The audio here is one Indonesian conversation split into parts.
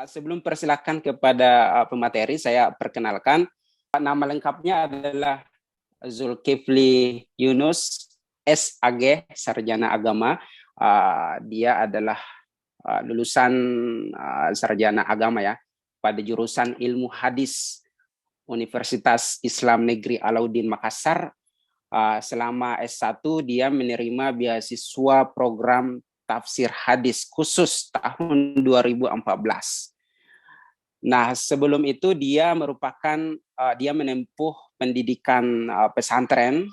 Sebelum persilakan kepada pemateri, saya perkenalkan. Nama lengkapnya adalah Zulkifli Yunus, SAG, Sarjana Agama. Dia adalah lulusan Sarjana Agama ya, pada jurusan Ilmu Hadis Universitas Islam Negeri Alauddin Makassar. Selama S1 dia menerima beasiswa program tafsir hadis khusus tahun 2014. Nah, sebelum itu dia menempuh pendidikan pesantren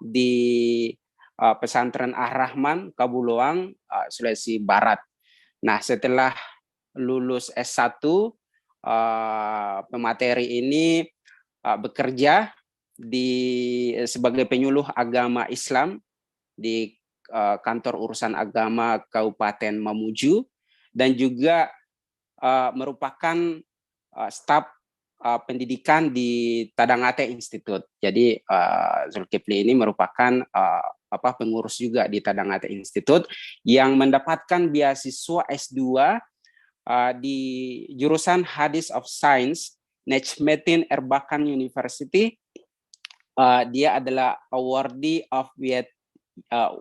di pesantren Ar-Rahman, Kabuloang, Sulawesi Barat. Nah, setelah lulus S1, pemateri ini bekerja sebagai penyuluh agama Islam di kantor urusan agama Kabupaten Mamuju, dan juga merupakan staf pendidikan di Tadangate Institute. Jadi Zulkifli ini merupakan pengurus juga di Tadangate Institute yang mendapatkan beasiswa S2 di jurusan Hadis of Science Necmettin Erbakan University. Dia adalah awardee of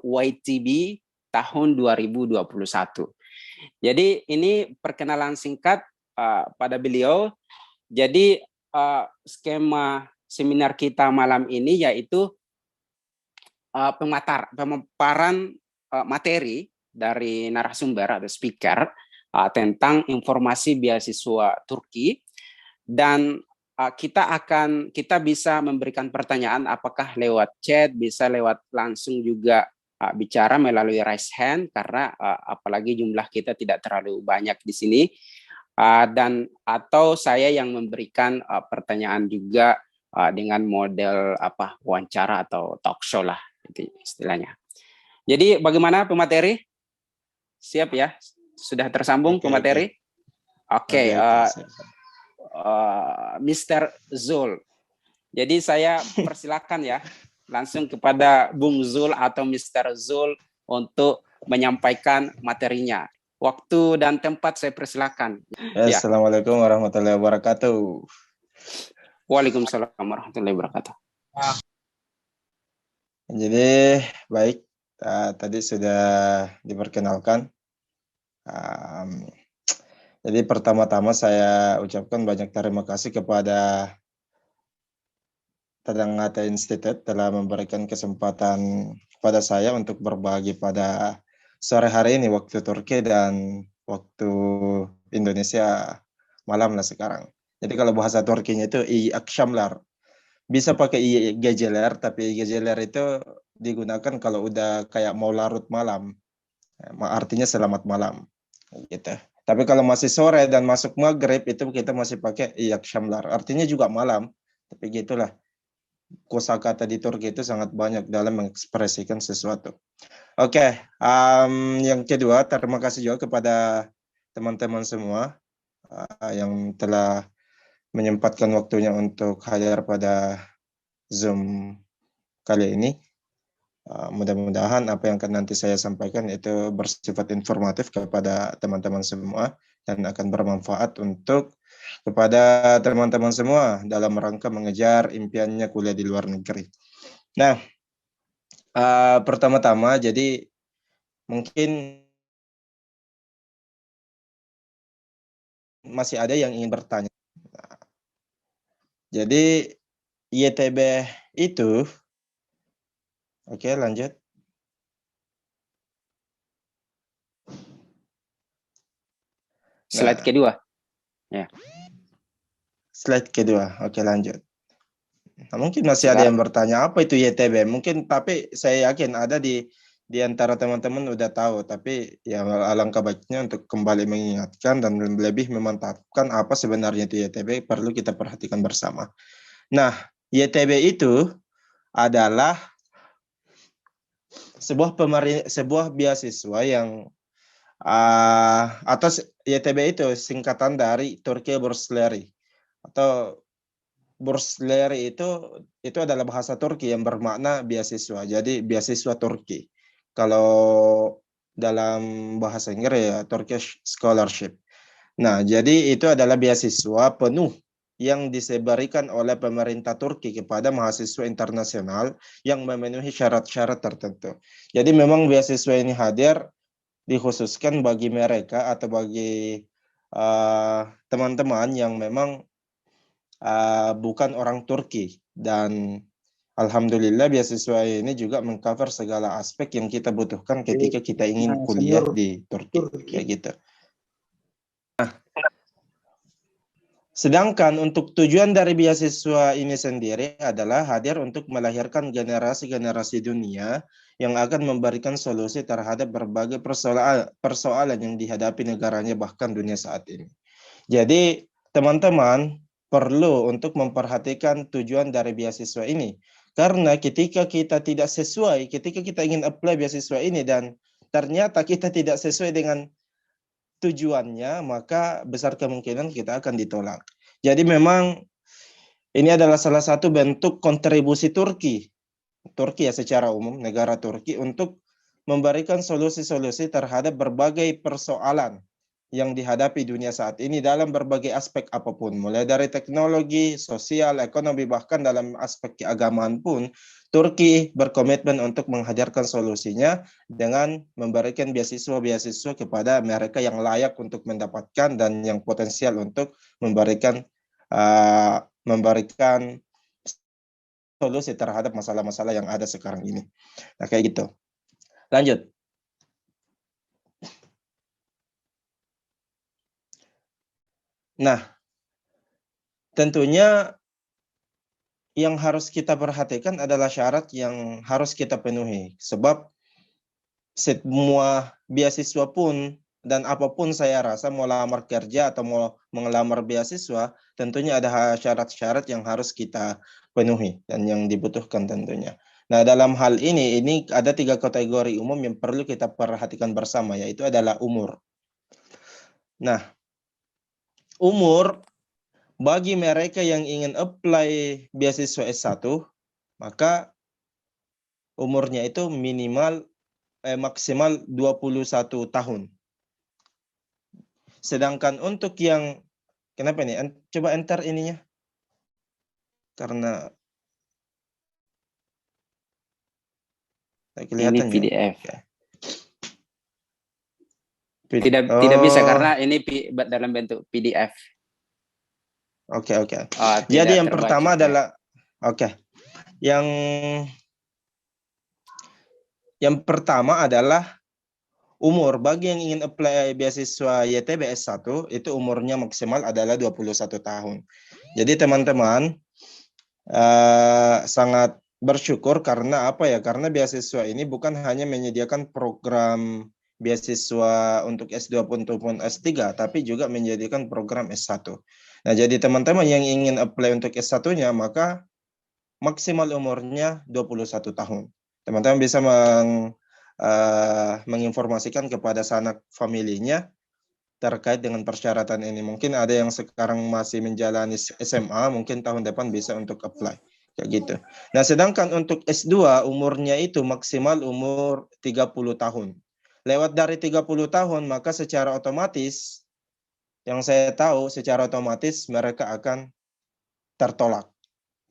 YTB tahun 2021. Jadi ini perkenalan singkat pada beliau. Jadi skema seminar kita malam ini yaitu pemaparan materi dari narasumber atau speaker tentang informasi beasiswa Turki, dan kita bisa memberikan pertanyaan apakah lewat chat, bisa lewat langsung juga bicara melalui raise hand, karena apalagi jumlah kita tidak terlalu banyak di sini, dan atau saya yang memberikan pertanyaan juga dengan model wawancara atau talk show lah itu istilahnya. Jadi bagaimana pemateri? Siap ya? Sudah tersambung pemateri? Oke. Mr. Zul. Jadi saya persilakan ya langsung kepada Bung Zul atau Mr. Zul untuk menyampaikan materinya. Waktu dan tempat saya persilakan. Ya. Assalamualaikum warahmatullahi wabarakatuh. Waalaikumsalam warahmatullahi wabarakatuh. Jadi baik, tadi sudah diperkenalkan. Jadi pertama-tama saya ucapkan banyak terima kasih kepada Tadangate Institute telah memberikan kesempatan kepada saya untuk berbagi pada sore hari ini waktu Turki dan waktu Indonesia malam lah sekarang. Jadi kalau bahasa Turkinya itu iyi akşamlar. Bisa pakai iyi geceler, tapi geceler itu digunakan kalau udah kayak mau larut malam. Artinya selamat malam gitu. Tapi kalau masih sore dan masuk maghrib itu kita masih pakai iyi akşamlar. Artinya juga malam. Tapi gitulah. Kosakata di Turki itu sangat banyak dalam mengekspresikan sesuatu. Oke, yang kedua, terima kasih juga kepada teman-teman semua yang telah menyempatkan waktunya untuk hadir pada Zoom kali ini. Mudah-mudahan apa yang akan nanti saya sampaikan itu bersifat informatif kepada teman-teman semua dan akan bermanfaat untuk kepada teman-teman semua dalam rangka mengejar impiannya kuliah di luar negeri. Nah, pertama-tama jadi mungkin masih ada yang ingin bertanya. Jadi YTB itu, oke lanjut. Slide kedua. Ya. Slide kedua, oke lanjut. Nah, mungkin masih ada yang bertanya apa itu YTB. Mungkin tapi saya yakin ada di antara teman-teman udah tahu. Tapi ya alangkah baiknya untuk kembali mengingatkan dan lebih memantapkan apa sebenarnya itu YTB perlu kita perhatikan bersama. Nah, YTB itu adalah sebuah beasiswa yang atau YTB itu singkatan dari Turkiye Bursleri atau Bursleri itu adalah bahasa Turki yang bermakna beasiswa. Jadi beasiswa Turki. Kalau dalam bahasa Inggris ya Turkish Scholarship. Nah, jadi itu adalah beasiswa penuh yang disebarikan oleh pemerintah Turki kepada mahasiswa internasional yang memenuhi syarat-syarat tertentu. Jadi memang beasiswa ini hadir dikhususkan bagi mereka atau bagi teman-teman yang memang bukan orang Turki, dan alhamdulillah beasiswa ini juga mengcover segala aspek yang kita butuhkan ketika kita ingin kuliah di Turki, kayak gitu. Sedangkan untuk tujuan dari beasiswa ini sendiri adalah hadir untuk melahirkan generasi-generasi dunia yang akan memberikan solusi terhadap berbagai persoalan yang dihadapi negaranya bahkan dunia saat ini. Jadi teman-teman perlu untuk memperhatikan tujuan dari beasiswa ini. Karena ketika kita tidak sesuai, ketika kita ingin apply beasiswa ini dan ternyata kita tidak sesuai dengan tujuannya, maka besar kemungkinan kita akan ditolak. Jadi memang ini adalah salah satu bentuk kontribusi Turki ya secara umum, negara Turki, untuk memberikan solusi-solusi terhadap berbagai persoalan yang dihadapi dunia saat ini dalam berbagai aspek apapun, mulai dari teknologi, sosial, ekonomi, bahkan dalam aspek keagamaan pun, Turki berkomitmen untuk menghadirkan solusinya dengan memberikan beasiswa-beasiswa kepada mereka yang layak untuk mendapatkan dan yang potensial untuk memberikan solusi terhadap masalah-masalah yang ada sekarang ini. Nah, kayak gitu. Lanjut. Nah, tentunya yang harus kita perhatikan adalah syarat yang harus kita penuhi. Sebab semua beasiswa pun dan apapun saya rasa mau lamar kerja atau mau mengelamar beasiswa, tentunya ada syarat-syarat yang harus kita penuhi dan yang dibutuhkan tentunya. Nah, dalam hal ini ada 3 kategori umum yang perlu kita perhatikan bersama, yaitu adalah umur. Nah, umur bagi mereka yang ingin apply beasiswa S1, maka umurnya itu maksimal 21 tahun. Sedangkan untuk yang, kenapa nih? Coba enter ininya. Karena Ini kelihatan PDF. ya. Tidak bisa karena ini dalam bentuk PDF. Oke. Jadi yang pertama adalah yang pertama adalah umur. Bagi yang ingin apply beasiswa YTB S1, itu umurnya maksimal adalah 21 tahun. Jadi teman-teman sangat bersyukur karena apa ya? Karena beasiswa ini bukan hanya menyediakan program beasiswa untuk S2 ataupun S3, tapi juga menyediakan program S1. Nah, jadi teman-teman yang ingin apply untuk S1-nya, maka maksimal umurnya 21 tahun. Teman-teman bisa menginformasikan kepada sanak familinya terkait dengan persyaratan ini. Mungkin ada yang sekarang masih menjalani SMA, mungkin tahun depan bisa untuk apply. Kayak gitu. Nah, sedangkan untuk S2 umurnya itu maksimal umur 30 tahun. Lewat dari 30 tahun, maka secara otomatis, yang saya tahu secara otomatis mereka akan tertolak.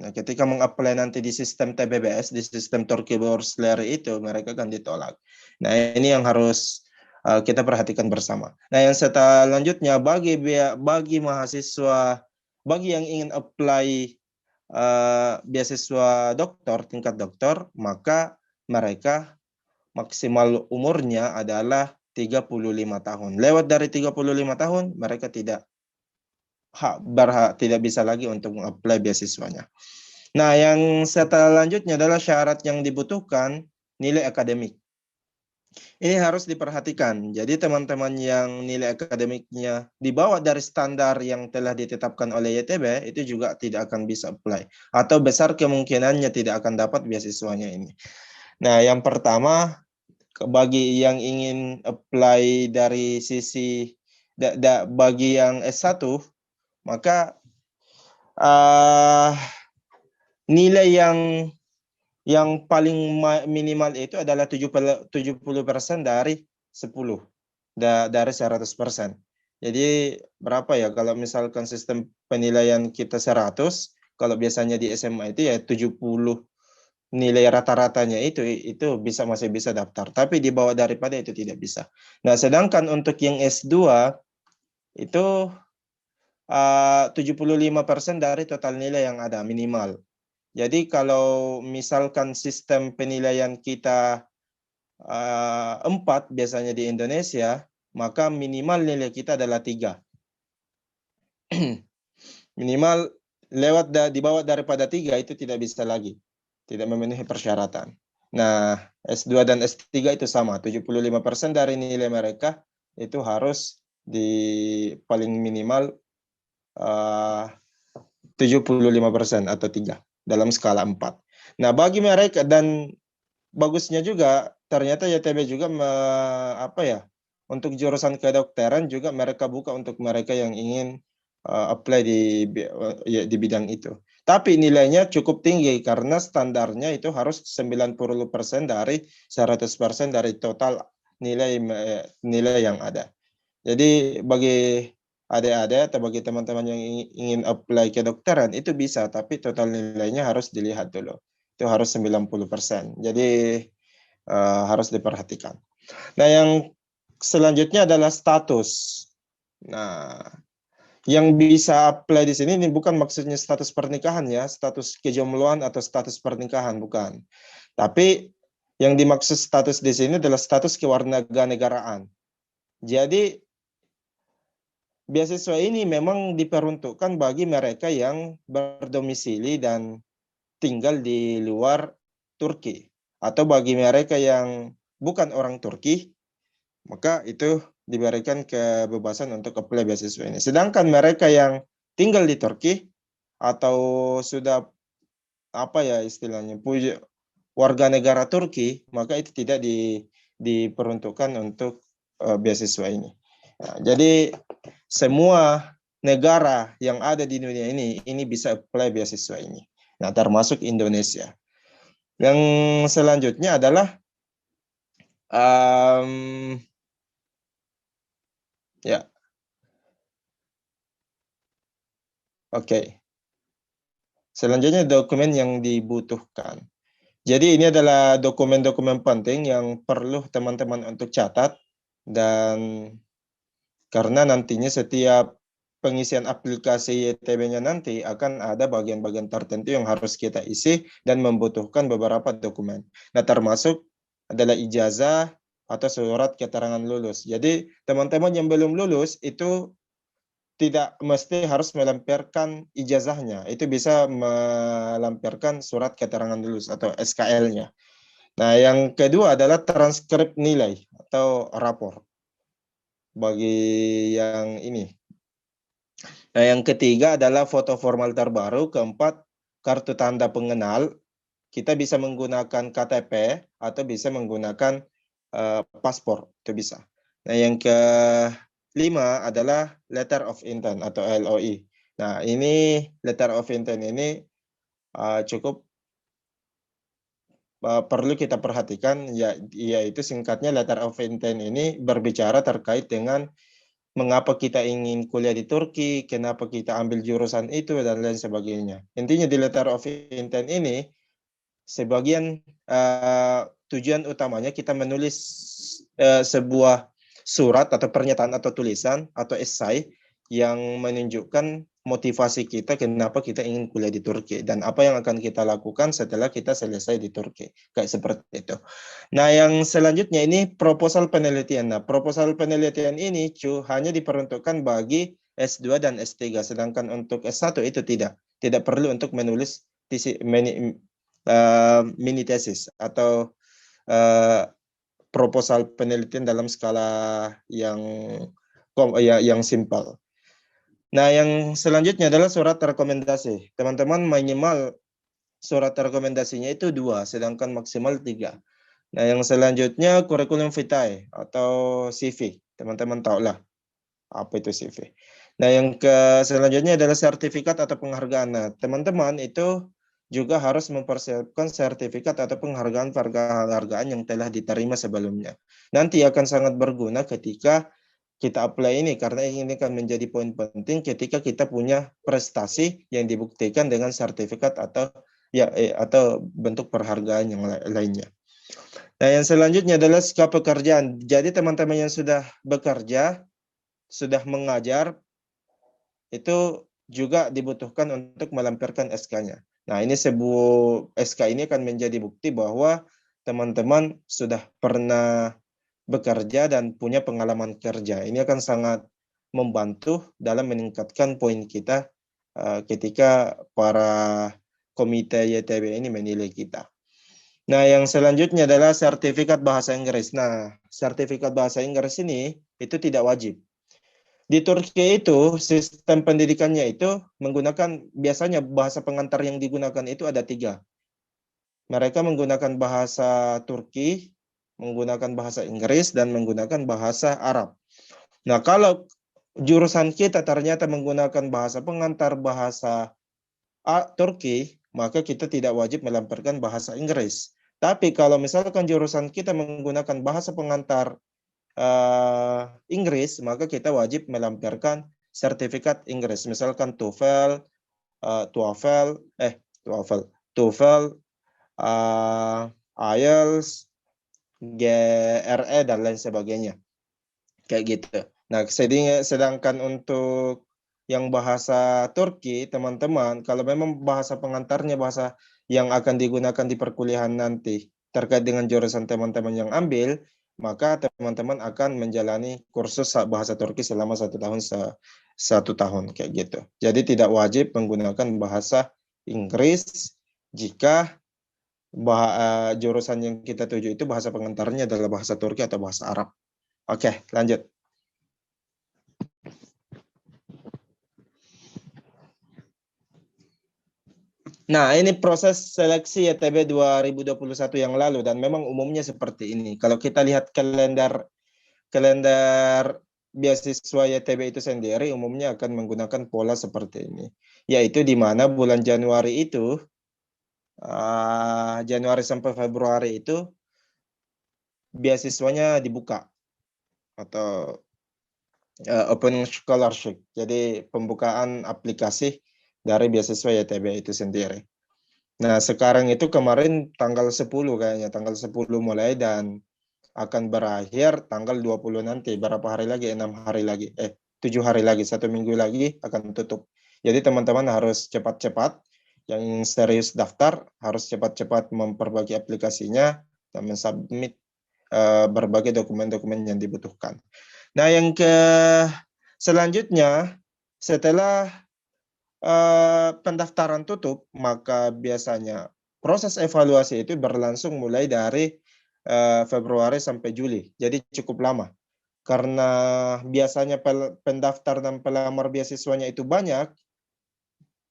Nah, ketika mengapply nanti di sistem TBBS, di sistem Turki Bursary itu, mereka akan ditolak. Nah, ini yang harus kita perhatikan bersama. Nah, yang selanjutnya bagi mahasiswa, bagi yang ingin apply beasiswa doktor, tingkat doktor, maka mereka maksimal umurnya adalah 35 tahun. Lewat dari 35 tahun, mereka tidak bisa lagi untuk mengapply beasiswanya. Nah, yang selanjutnya adalah syarat yang dibutuhkan, nilai akademik. Ini harus diperhatikan. Jadi teman-teman yang nilai akademiknya di bawah dari standar yang telah ditetapkan oleh YTB, itu juga tidak akan bisa apply. Atau besar kemungkinannya tidak akan dapat beasiswanya ini. Nah, yang pertama, bagi yang ingin apply dari sisi, bagi yang S1, maka nilai yang paling minimal itu adalah 70% dari 10 dari 100%. Jadi berapa ya kalau misalkan sistem penilaian kita 100, kalau biasanya di SMA itu ya 70 nilai rata-ratanya itu masih bisa daftar. Tapi di bawah daripada itu tidak bisa. Nah, sedangkan untuk yang S2 itu 75% dari total nilai yang ada minimal. Jadi kalau misalkan sistem penilaian kita 4 biasanya di Indonesia, maka minimal nilai kita adalah 3. Minimal di bawah daripada 3 itu tidak bisa lagi. Tidak memenuhi persyaratan. Nah, S2 dan S3 itu sama, 75% dari nilai mereka itu harus di paling minimal 75% atau 3 dalam skala 4. Nah, bagi mereka dan bagusnya juga ternyata YTB juga untuk jurusan kedokteran juga mereka buka untuk mereka yang ingin apply di bidang itu. Tapi nilainya cukup tinggi karena standarnya itu harus 90% dari 100% dari total nilai yang ada. Jadi bagi adik-adik atau bagi teman-teman yang ingin apply kedokteran itu bisa, tapi total nilainya harus dilihat dulu. Itu harus 90%. Jadi harus diperhatikan. Nah, yang selanjutnya adalah status. Nah, yang bisa apply di sini ini bukan maksudnya status pernikahan ya, status kejombloan atau status pernikahan, bukan. Tapi yang dimaksud status di sini adalah status kewarganegaraan. Jadi beasiswa ini memang diperuntukkan bagi mereka yang berdomisili dan tinggal di luar Turki. Atau bagi mereka yang bukan orang Turki, maka itu diberikan kebebasan untuk apply beasiswa ini. Sedangkan mereka yang tinggal di Turki atau sudah istilahnya warga negara Turki, maka itu tidak diperuntukkan untuk beasiswa ini. Nah, jadi semua negara yang ada di dunia ini bisa apply beasiswa ini. Nah, termasuk Indonesia. Yang selanjutnya adalah ya, oke. Selanjutnya dokumen yang dibutuhkan. Jadi ini adalah dokumen-dokumen penting yang perlu teman-teman untuk catat dan karena nantinya setiap pengisian aplikasi YTB-nya nanti akan ada bagian-bagian tertentu yang harus kita isi dan membutuhkan beberapa dokumen. Nah, termasuk adalah ijazah atau surat keterangan lulus. Jadi, teman-teman yang belum lulus itu tidak mesti harus melampirkan ijazahnya. Itu bisa melampirkan surat keterangan lulus atau SKL-nya. Nah, yang kedua adalah transkrip nilai atau rapor bagi yang ini. Nah, yang ketiga adalah foto formal terbaru. Keempat, kartu tanda pengenal. Kita bisa menggunakan KTP atau bisa menggunakan paspor. Itu bisa. Nah, yang kelima adalah letter of intent atau LOI. Nah, ini letter of intent ini cukup perlu kita perhatikan, yaitu singkatnya letter of intent ini berbicara terkait dengan mengapa kita ingin kuliah di Turki, kenapa kita ambil jurusan itu, dan lain sebagainya. Intinya di letter of intent ini, sebagian tujuan utamanya kita menulis sebuah surat atau pernyataan atau tulisan atau esai yang menunjukkan motivasi kita kenapa kita ingin kuliah di Turki dan apa yang akan kita lakukan setelah kita selesai di Turki. Kayak seperti itu. Nah, yang selanjutnya ini proposal penelitian. Nah, proposal penelitian ini hanya diperuntukkan bagi S2 dan S3, sedangkan untuk S1 itu tidak. Tidak perlu untuk menulis mini tesis atau proposal penelitian dalam skala yang simpel. Nah, yang selanjutnya adalah surat rekomendasi. Teman-teman minimal surat rekomendasinya itu 2, sedangkan maksimal 3. Nah, yang selanjutnya kurikulum vitae atau CV. Teman-teman tahulah apa itu CV. Nah, yang selanjutnya adalah sertifikat atau penghargaan. Nah, teman-teman itu juga harus mempersiapkan sertifikat atau penghargaan yang telah diterima sebelumnya. Nanti akan sangat berguna ketika kita apply ini, karena ini akan menjadi poin penting ketika kita punya prestasi yang dibuktikan dengan sertifikat atau atau bentuk perhargaan yang lainnya. Nah, yang selanjutnya adalah sikap pekerjaan. Jadi teman-teman yang sudah bekerja, sudah mengajar, itu juga dibutuhkan untuk melampirkan SK-nya. Nah, ini sebuah SK ini akan menjadi bukti bahwa teman-teman sudah pernah bekerja dan punya pengalaman kerja. Ini akan sangat membantu dalam meningkatkan poin kita ketika para komite YTB ini menilai kita. Nah, yang selanjutnya adalah sertifikat bahasa Inggris. Nah, sertifikat bahasa Inggris ini itu tidak wajib. Di Turki itu sistem pendidikannya itu menggunakan, biasanya bahasa pengantar yang digunakan itu ada 3. Mereka menggunakan bahasa Turki, menggunakan bahasa Inggris, dan menggunakan bahasa Arab. Nah, kalau jurusan kita ternyata menggunakan bahasa pengantar bahasa Turki, maka kita tidak wajib melampirkan bahasa Inggris. Tapi kalau misalkan jurusan kita menggunakan bahasa pengantar Inggris, maka kita wajib melampirkan sertifikat Inggris. Misalkan TOEFL, TOEFL, TOEFL, TOEFL, IELTS, GRE, dan lain sebagainya. Kayak gitu. Nah, sedangkan untuk yang bahasa Turki, teman-teman, kalau memang bahasa pengantarnya bahasa yang akan digunakan di perkuliahan nanti terkait dengan jurusan teman-teman yang ambil, maka teman-teman akan menjalani kursus bahasa Turki selama 1 tahun, 1 tahun kayak gitu. Jadi tidak wajib menggunakan bahasa Inggris jika jurusan yang kita tuju itu bahasa pengantarnya adalah bahasa Turki atau bahasa Arab. Oke, lanjut. Nah, ini proses seleksi YTB 2021 yang lalu, dan memang umumnya seperti ini. Kalau kita lihat kalender beasiswa YTB itu sendiri umumnya akan menggunakan pola seperti ini. Yaitu di mana bulan Januari itu, Januari sampai Februari itu, beasiswanya dibuka atau open scholarship. Jadi pembukaan aplikasi dari beasiswa YTB itu sendiri. Nah, sekarang itu kemarin tanggal 10 kayaknya, tanggal 10 mulai dan akan berakhir tanggal 20 nanti. Berapa hari lagi? 6 hari lagi. 7 hari lagi, 1 minggu lagi akan tutup. Jadi teman-teman harus cepat-cepat, yang serius daftar harus cepat-cepat memperbaiki aplikasinya dan mensubmit berbagai dokumen-dokumen yang dibutuhkan. Nah, yang selanjutnya, setelah pendaftaran tutup, maka biasanya proses evaluasi itu berlangsung mulai dari Februari sampai Juli. Jadi cukup lama. Karena biasanya pendaftar dan pelamar beasiswanya itu banyak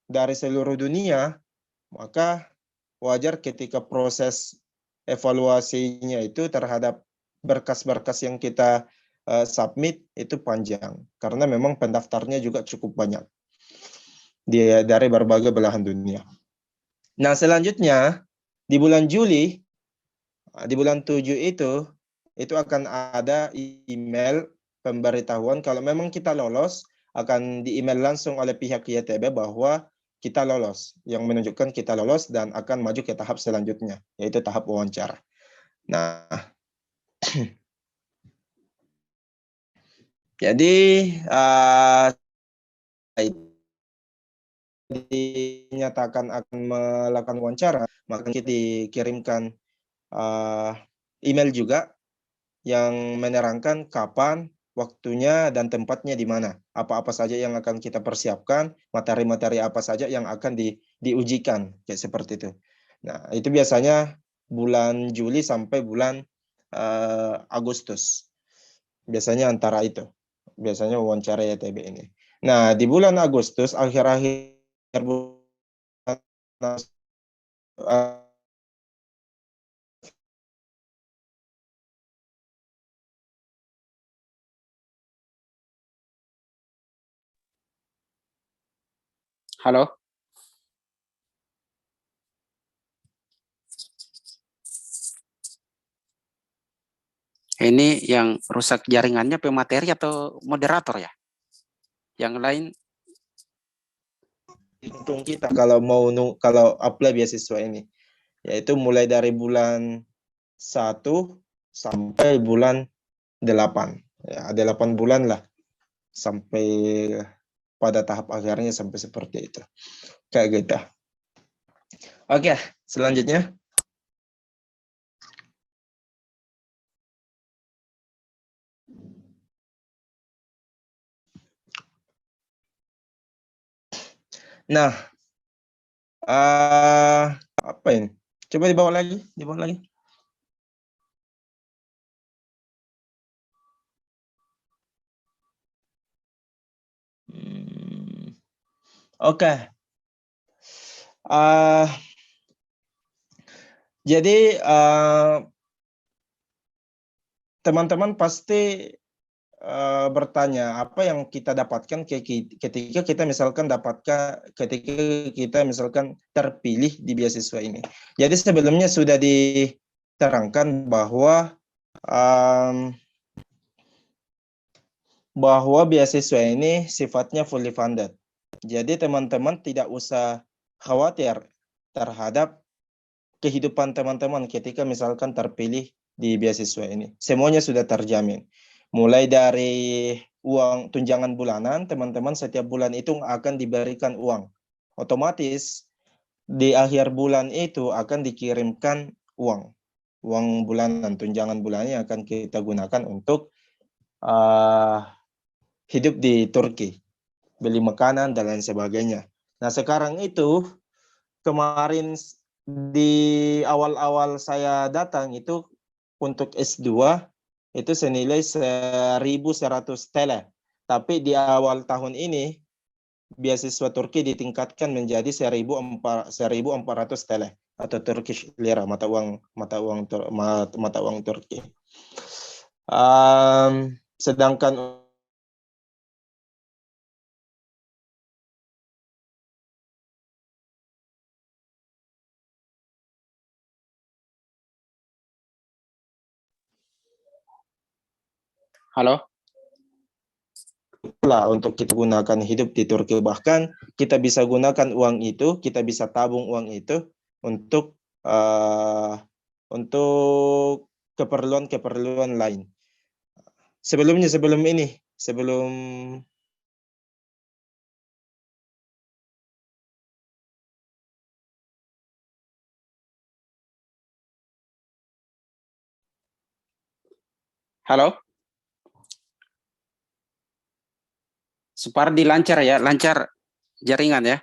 dari seluruh dunia, maka wajar ketika proses evaluasinya itu terhadap berkas-berkas yang kita submit itu panjang. Karena memang pendaftarnya juga cukup banyak dari berbagai belahan dunia. Nah, selanjutnya di bulan Juli, di bulan 7 itu akan ada email pemberitahuan kalau memang kita lolos, akan di-email langsung oleh pihak YTB bahwa kita lolos, yang menunjukkan kita lolos dan akan maju ke tahap selanjutnya, yaitu tahap wawancara. Nah, jadi dinyatakan akan melakukan wawancara, maka kita dikirimkan email juga yang menerangkan kapan, waktunya, dan tempatnya di mana. Apa-apa saja yang akan kita persiapkan, materi-materi apa saja yang akan diujikan, kayak seperti itu. Nah, itu biasanya bulan Juli sampai bulan Agustus. Biasanya antara itu. Biasanya wawancara YTB ini. Nah, di bulan Agustus, akhir-akhir bulan Halo? Ini yang rusak jaringannya pemateri atau moderator ya? Yang lain? Untung kita kalau apply beasiswa ini, yaitu mulai dari bulan 1 sampai bulan 8. Ya, 8 bulan lah sampai pada tahap akhirnya sampai seperti itu. Kayak gitu. Oke, selanjutnya. Nah, apa ini? Coba dibawa lagi, Oke. Jadi teman-teman pasti bertanya apa yang kita dapatkan ketika kita misalkan terpilih di beasiswa ini. Jadi sebelumnya sudah diterangkan bahwa beasiswa ini sifatnya fully funded. Jadi teman-teman tidak usah khawatir terhadap kehidupan teman-teman ketika misalkan terpilih di beasiswa ini. Semuanya sudah terjamin. Mulai dari uang tunjangan bulanan, teman-teman setiap bulan itu akan diberikan uang. Otomatis di akhir bulan itu akan dikirimkan uang. Uang bulanan, tunjangan bulannya akan kita gunakan untuk hidup di Turki. Beli makanan dan lain sebagainya. Nah sekarang itu, kemarin di awal-awal saya datang itu untuk S2 itu senilai 1.100 TL. Tapi di awal tahun ini beasiswa Turki ditingkatkan menjadi 1.400 TL atau Turkish lira, mata uang Turki. Sedangkan Halo? lah untuk kita gunakan hidup di Turki, bahkan kita bisa gunakan uang itu, kita bisa tabung uang itu untuk keperluan lain. Sebelum Halo? Supardi lancar ya, lancar jaringan ya?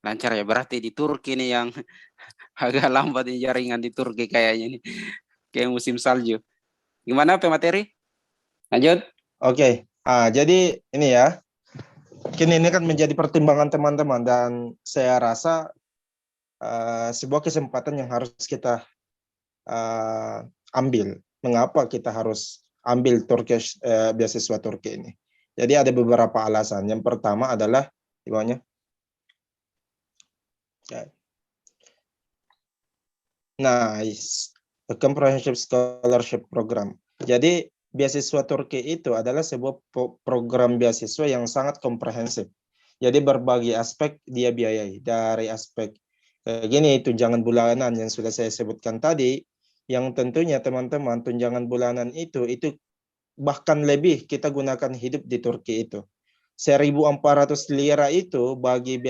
Lancar ya, berarti di Turki nih yang agak lambat nih jaringan di Turki kayaknya nih. Kayak musim salju. Gimana pemateri? Lanjut. Oke. Jadi ini ya, kini ini kan menjadi pertimbangan teman-teman dan saya rasa sebuah kesempatan yang harus kita ambil. Mengapa kita harus ambil beasiswa Turki ini? Jadi ada beberapa alasan. Yang pertama adalah gimana? Nice. A Comprehensive Scholarship Program. Jadi beasiswa Turki itu adalah sebuah program beasiswa yang sangat komprehensif. Jadi berbagai aspek dia biayai. Dari aspek gini, tunjangan bulanan yang sudah saya sebutkan tadi, yang tentunya teman-teman tunjangan bulanan itu bahkan lebih kita gunakan hidup di Turki itu. 1.400 lira itu bagi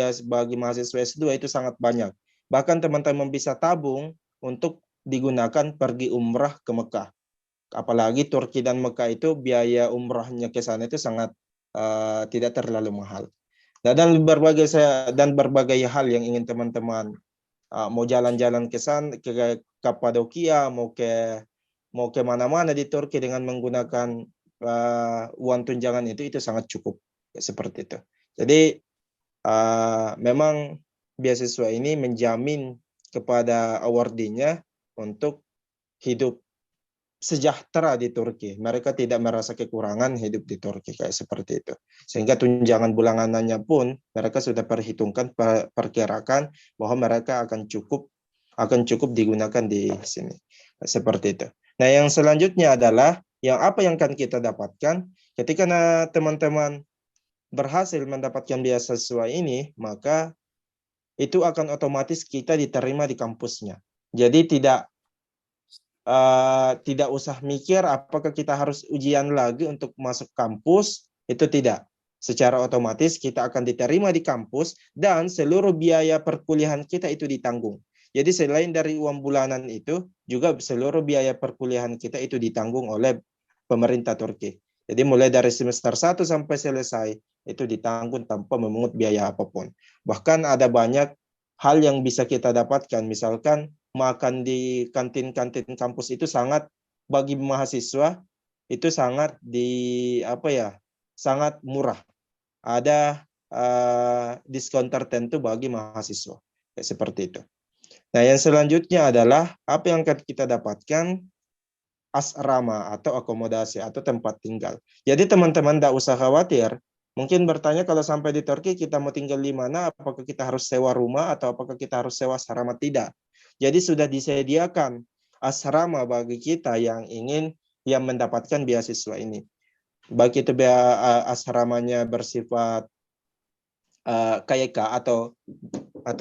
mahasiswa S2 itu sangat banyak. Bahkan teman-teman bisa tabung untuk digunakan pergi umrah ke Mekah. Apalagi Turki dan Mekah itu biaya umrahnya ke sana itu sangat tidak terlalu mahal. Dan berbagai hal yang ingin teman-teman mau jalan-jalan ke sana, ke Kapadokia, mau ke mana-mana di Turki dengan menggunakan uang tunjangan itu sangat cukup seperti itu. Jadi memang beasiswa ini menjamin kepada awardinya untuk hidup sejahtera di Turki. Mereka tidak merasa kekurangan hidup di Turki kayak seperti itu. Sehingga tunjangan bulanannya pun mereka sudah perkirakan bahwa mereka akan cukup digunakan di sini. Seperti itu. Nah, yang selanjutnya adalah apa yang akan kita dapatkan ketika teman-teman berhasil mendapatkan beasiswa ini, maka itu akan otomatis kita diterima di kampusnya. Jadi tidak usah mikir apakah kita harus ujian lagi untuk masuk kampus, itu tidak. Secara otomatis kita akan diterima di kampus dan seluruh biaya perkuliahan kita itu ditanggung. Jadi selain dari uang bulanan itu, juga seluruh biaya perkuliahan kita itu ditanggung oleh pemerintah Turki. Jadi mulai dari semester 1 sampai selesai, itu ditanggung tanpa memungut biaya apapun. Bahkan ada banyak hal yang bisa kita dapatkan, misalkan makan di kantin-kantin kampus itu sangat, bagi mahasiswa itu sangat sangat murah. Ada diskon tertentu bagi mahasiswa seperti itu. Nah, yang selanjutnya adalah apa yang akan kita dapatkan, asrama atau akomodasi atau tempat tinggal. Jadi teman-teman tidak usah khawatir. Mungkin bertanya kalau sampai di Turki kita mau tinggal di mana, apakah kita harus sewa rumah atau apakah kita harus sewa asrama? Tidak. Jadi sudah disediakan asrama bagi kita yang ingin mendapatkan beasiswa ini. Baik itu asramanya bersifat KYK atau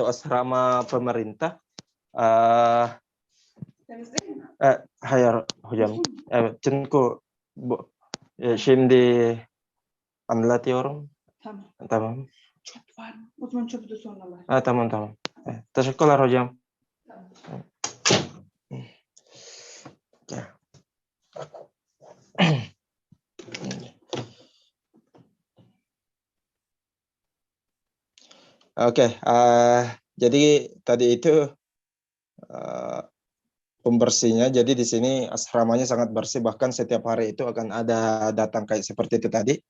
asrama pemerintah. Hayır hocam. Evet, çünkü şimdi anlatıyorum. Tamam. Tamam. Çöp var mı? O zaman çöpü de sonra var. Tamam. Teşekkürler hocam. Tamam. Oke, jadi tadi itu pembersihnya. Jadi di sini asramanya sangat bersih, bahkan setiap hari itu akan ada datang kayak seperti itu tadi,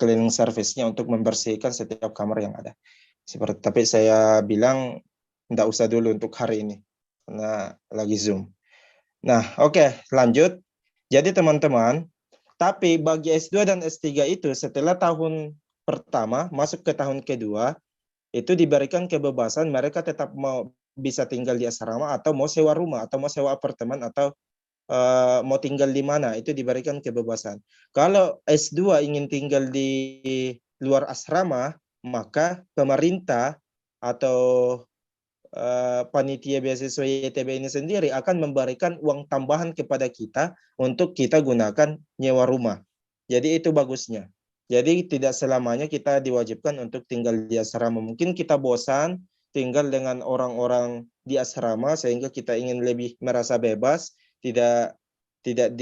cleaning service-nya untuk membersihkan setiap kamar yang ada. Tapi saya bilang tidak usah dulu untuk hari ini karena lagi Zoom. Nah, oke, lanjut. Jadi teman-teman, tapi bagi S2 dan S3 itu setelah tahun pertama masuk ke tahun kedua, itu diberikan kebebasan mereka tetap mau bisa tinggal di asrama atau mau sewa rumah atau mau sewa apartemen atau mau tinggal di mana, itu diberikan kebebasan. Kalau S2 ingin tinggal di luar asrama, maka pemerintah atau panitia beasiswa YTB ini sendiri akan memberikan uang tambahan kepada kita untuk kita gunakan nyewa rumah. Jadi itu bagusnya. Jadi tidak selamanya kita diwajibkan untuk tinggal di asrama. Mungkin kita bosan tinggal dengan orang-orang di asrama sehingga kita ingin lebih merasa bebas, tidak tidak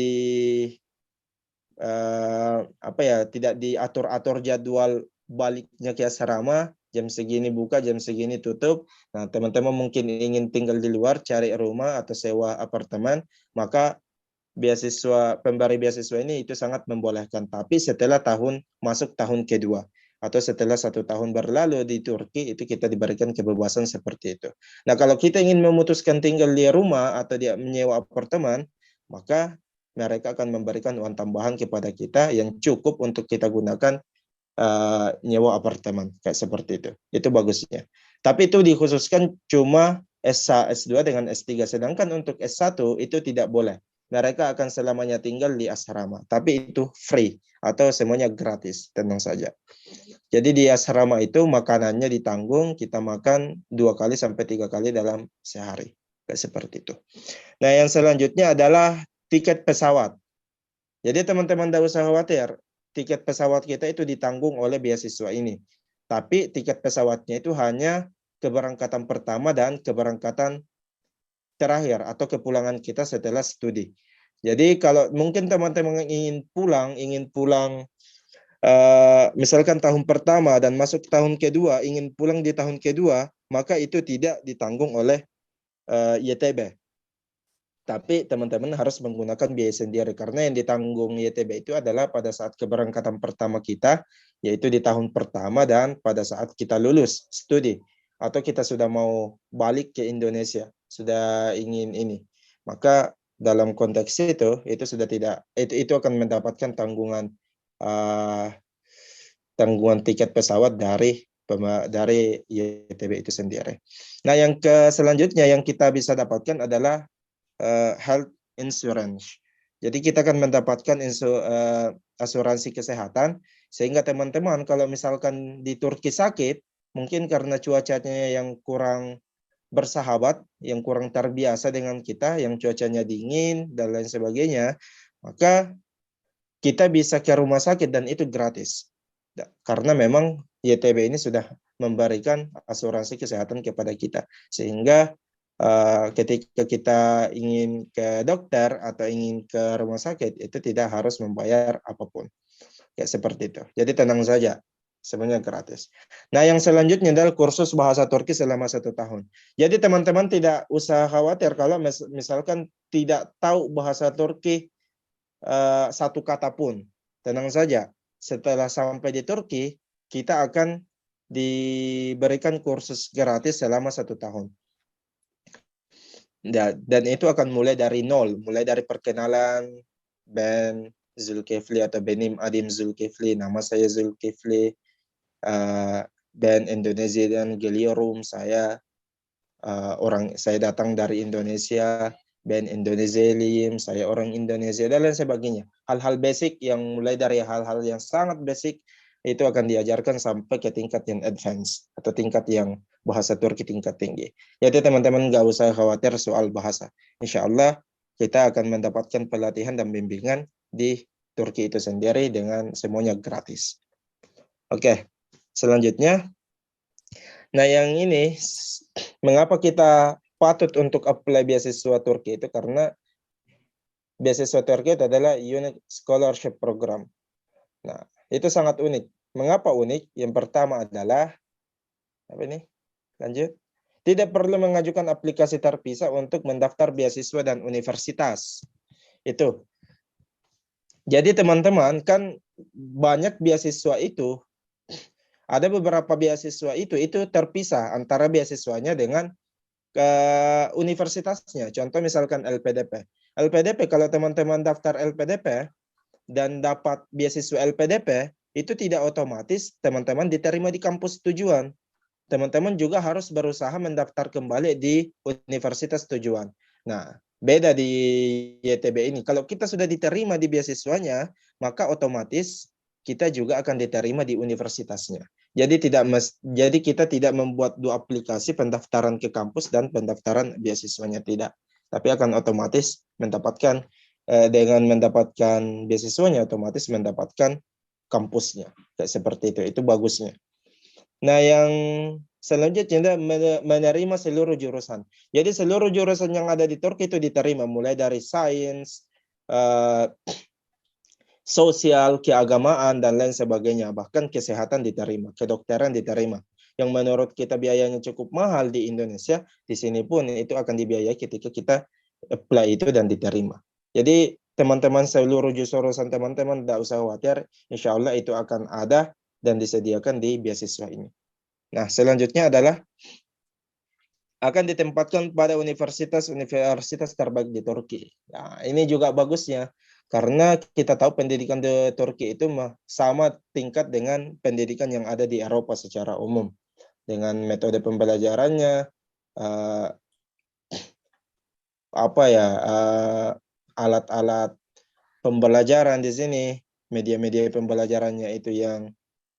diatur-atur jadwal baliknya ke asrama, jam segini buka, jam segini tutup. Nah, teman-teman mungkin ingin tinggal di luar, cari rumah atau sewa apartemen, maka pemberi beasiswa ini itu sangat membolehkan. Tapi setelah masuk tahun kedua atau setelah 1 tahun berlalu di Turki, itu kita diberikan kebebasan seperti itu. Nah, kalau kita ingin memutuskan tinggal di rumah atau dia menyewa apartemen, maka mereka akan memberikan uang tambahan kepada kita yang cukup untuk kita gunakan nyewa apartemen kayak seperti itu. Itu bagusnya. Tapi itu dikhususkan cuma S2 dengan S3, sedangkan untuk S1 itu tidak boleh. Mereka akan selamanya tinggal di asrama, tapi itu free atau semuanya gratis, tenang saja. Jadi di asrama itu makanannya ditanggung, kita makan 2 kali sampai 3 kali dalam sehari, kayak seperti itu. Nah, yang selanjutnya adalah tiket pesawat. Jadi teman-teman tidak usah khawatir, tiket pesawat kita itu ditanggung oleh beasiswa ini. Tapi tiket pesawatnya itu hanya keberangkatan pertama dan keberangkatan terakhir atau kepulangan kita setelah studi. Jadi kalau mungkin teman-teman ingin pulang misalkan tahun pertama dan masuk tahun kedua, ingin pulang di tahun kedua, maka itu tidak ditanggung oleh YTB. Tapi teman-teman harus menggunakan biaya sendiri karena yang ditanggung YTB itu adalah pada saat keberangkatan pertama kita, yaitu di tahun pertama dan pada saat kita lulus studi atau kita sudah mau balik ke Indonesia, sudah ingin ini. Maka dalam konteks itu sudah tidak, itu akan mendapatkan tanggungan tiket pesawat dari YTB itu sendiri. Nah, yang selanjutnya yang kita bisa dapatkan adalah health insurance. Jadi kita akan mendapatkan asuransi kesehatan, sehingga teman-teman kalau misalkan di Turki sakit, mungkin karena cuacanya yang kurang bersahabat, yang kurang terbiasa dengan kita, yang cuacanya dingin dan lain sebagainya, maka kita bisa ke rumah sakit dan itu gratis. Karena memang YTB ini sudah memberikan asuransi kesehatan kepada kita. Sehingga ketika kita ingin ke dokter atau ingin ke rumah sakit, itu tidak harus membayar apapun. Kayak seperti itu. Jadi tenang saja, sebenarnya gratis. Nah, yang selanjutnya adalah kursus bahasa Turki selama 1 tahun. Jadi teman-teman tidak usah khawatir kalau misalkan tidak tahu bahasa Turki satu kata pun. Tenang saja, setelah sampai di Turki, kita akan diberikan kursus gratis selama 1 tahun. Dan itu akan mulai dari nol, mulai dari perkenalan, Ben Zulkifli atau Benim Adim Zulkifli, nama saya Zulkifli, Ben Indonesian Geliorum, saya saya datang dari Indonesia, Ben Indonesialim, saya orang Indonesia, dan lain sebagainya. Hal-hal basic yang mulai dari hal-hal yang sangat basic itu akan diajarkan sampai ke tingkat yang advance atau tingkat yang bahasa Turki tingkat tinggi. Jadi teman-teman nggak usah khawatir soal bahasa. Insya Allah kita akan mendapatkan pelatihan dan bimbingan di Turki itu sendiri dengan semuanya gratis. Oke, selanjutnya. Nah yang ini, mengapa kita patut untuk apply beasiswa Turki itu karena beasiswa Turki itu adalah Unique Scholarship Program. Nah, itu sangat unik. Mengapa unik? Yang pertama adalah, apa ini? Lanjut. Tidak perlu mengajukan aplikasi terpisah untuk mendaftar beasiswa dan universitas. Itu. Jadi teman-teman, kan banyak beasiswa itu, ada beberapa beasiswa itu terpisah antara beasiswanya dengan ke universitasnya. Contoh misalkan LPDP. LPDP, kalau teman-teman daftar LPDP dan dapat beasiswa LPDP, itu tidak otomatis teman-teman diterima di kampus tujuan. Teman-teman juga harus berusaha mendaftar kembali di universitas tujuan. Nah, beda di YTB ini. Kalau kita sudah diterima di beasiswanya, maka otomatis kita juga akan diterima di universitasnya. Jadi kita tidak membuat dua aplikasi, pendaftaran ke kampus dan pendaftaran beasiswanya, tidak. Tapi akan otomatis mendapatkan dengan mendapatkan beasiswanya otomatis mendapatkan kampusnya. Kayak seperti itu. Itu bagusnya. Nah, yang selanjutnya menerima seluruh jurusan. Jadi seluruh jurusan yang ada di Turki itu diterima, mulai dari sains, sosial, keagamaan, dan lain sebagainya. Bahkan kesehatan diterima, kedokteran diterima. Yang menurut kita biayanya cukup mahal di Indonesia, di sini pun itu akan dibiayai ketika kita apply itu dan diterima. Jadi teman-teman seluruh jurusan teman-teman tidak usah khawatir, insya Allah itu akan ada dan disediakan di beasiswa ini. Nah, selanjutnya adalah akan ditempatkan pada universitas terbaik di Turki. Nah, ini juga bagusnya karena kita tahu pendidikan di Turki itu sama tingkat dengan pendidikan yang ada di Eropa secara umum, dengan metode pembelajarannya, alat-alat pembelajaran di sini, media-media pembelajarannya itu yang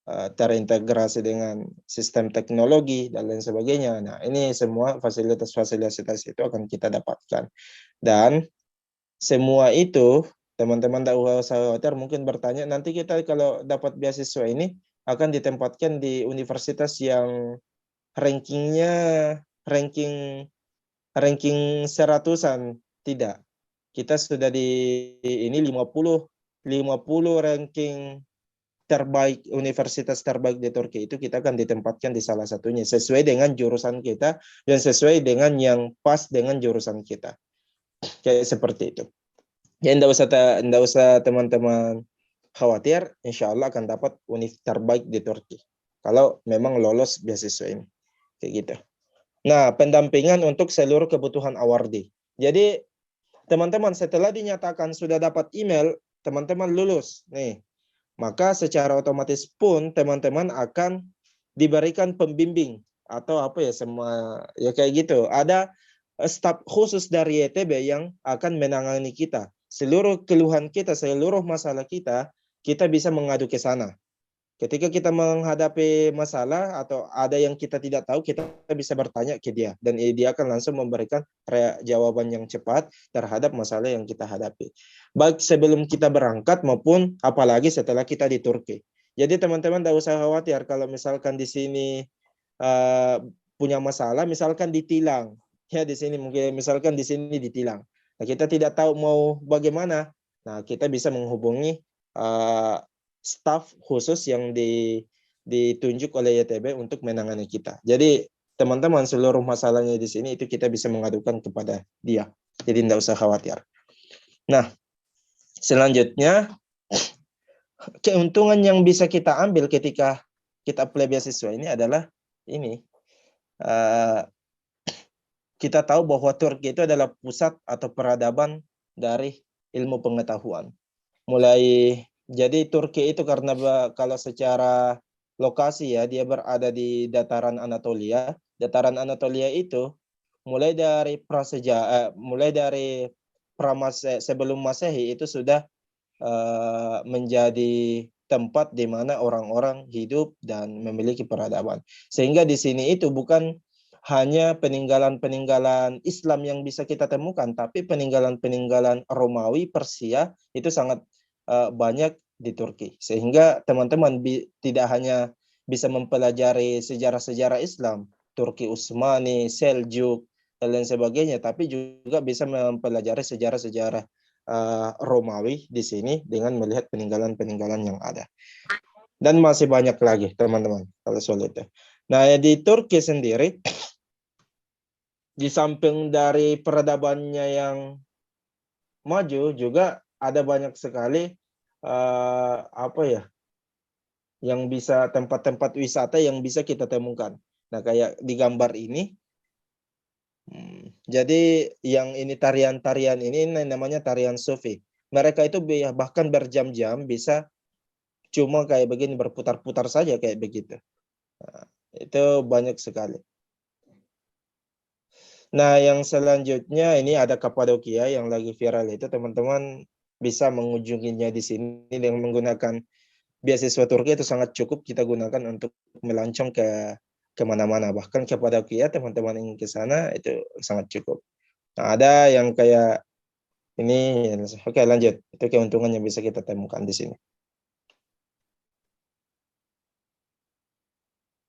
terintegrasi dengan sistem teknologi dan lain sebagainya. Nah, ini semua fasilitas-fasilitas itu akan kita dapatkan. Dan semua itu, teman-teman tidak usah khawatir, mungkin bertanya, nanti kita kalau dapat beasiswa ini akan ditempatkan di universitas yang ranking seratusan. Tidak. Kita sudah di ini 50 ranking terbaik, universitas terbaik di Turki itu kita akan ditempatkan di salah satunya sesuai dengan jurusan kita dan sesuai dengan yang pas dengan jurusan kita. Kayak seperti itu. Ya, enggak usah teman-teman khawatir, insya Allah akan dapat univ terbaik di Turki kalau memang lolos beasiswa ini. Kayak gitu. Nah, pendampingan untuk seluruh kebutuhan awardee. Jadi teman-teman setelah dinyatakan sudah dapat email, teman-teman lulus nih, maka secara otomatis pun teman-teman akan diberikan pembimbing atau semua ya kayak gitu. Ada staf khusus dari YTB yang akan menangani kita. Seluruh keluhan kita, seluruh masalah kita bisa mengadu ke sana. Ketika kita menghadapi masalah atau ada yang kita tidak tahu, kita bisa bertanya ke dia. Dan dia akan langsung memberikan jawaban yang cepat terhadap masalah yang kita hadapi. Baik sebelum kita berangkat maupun apalagi setelah kita di Turki. Jadi teman-teman tidak usah khawatir kalau misalkan di sini punya masalah, misalkan ditilang. Ya di sini mungkin misalkan di sini ditilang. Nah, kita tidak tahu mau bagaimana. Nah, kita bisa menghubungi staf khusus yang ditunjuk oleh YTB untuk menangani kita. Jadi teman-teman seluruh masalahnya di sini itu kita bisa mengadukan kepada dia. Jadi tidak usah khawatir. Nah, selanjutnya keuntungan yang bisa kita ambil ketika kita apply beasiswa ini adalah ini. Kita tahu bahwa Turki itu adalah pusat atau peradaban dari ilmu pengetahuan. Jadi Turki itu karena kalau secara lokasi ya dia berada di dataran Anatolia. Dataran Anatolia itu mulai dari sebelum Masehi itu sudah menjadi tempat di mana orang-orang hidup dan memiliki peradaban. Sehingga di sini itu bukan hanya peninggalan-peninggalan Islam yang bisa kita temukan, tapi peninggalan-peninggalan Romawi, Persia itu sangat banyak di Turki. Sehingga teman-teman tidak hanya bisa mempelajari sejarah-sejarah Islam, Turki Utsmani, Seljuk, dan lain sebagainya, tapi juga bisa mempelajari sejarah-sejarah Romawi di sini dengan melihat peninggalan-peninggalan yang ada. Dan masih banyak lagi teman-teman kalau soal itu. Nah di Turki sendiri, di samping dari peradabannya yang maju juga ada banyak sekali yang bisa tempat-tempat wisata yang bisa kita temukan. Nah kayak di gambar ini, jadi yang ini tarian-tarian ini namanya tarian Sufi. Mereka itu bahkan berjam-jam bisa cuma kayak begini berputar-putar saja kayak begitu. Nah, itu banyak sekali. Nah, yang selanjutnya ini ada Kapadokia yang lagi viral itu, teman-teman bisa mengunjunginya di sini dengan menggunakan beasiswa Turki itu sangat cukup kita gunakan untuk melancong ke kemana-mana. Bahkan Kapadokia teman-teman ingin ke sana itu sangat cukup. Nah, ada yang kayak ini, oke lanjut. Itu keuntungan yang bisa kita temukan di sini.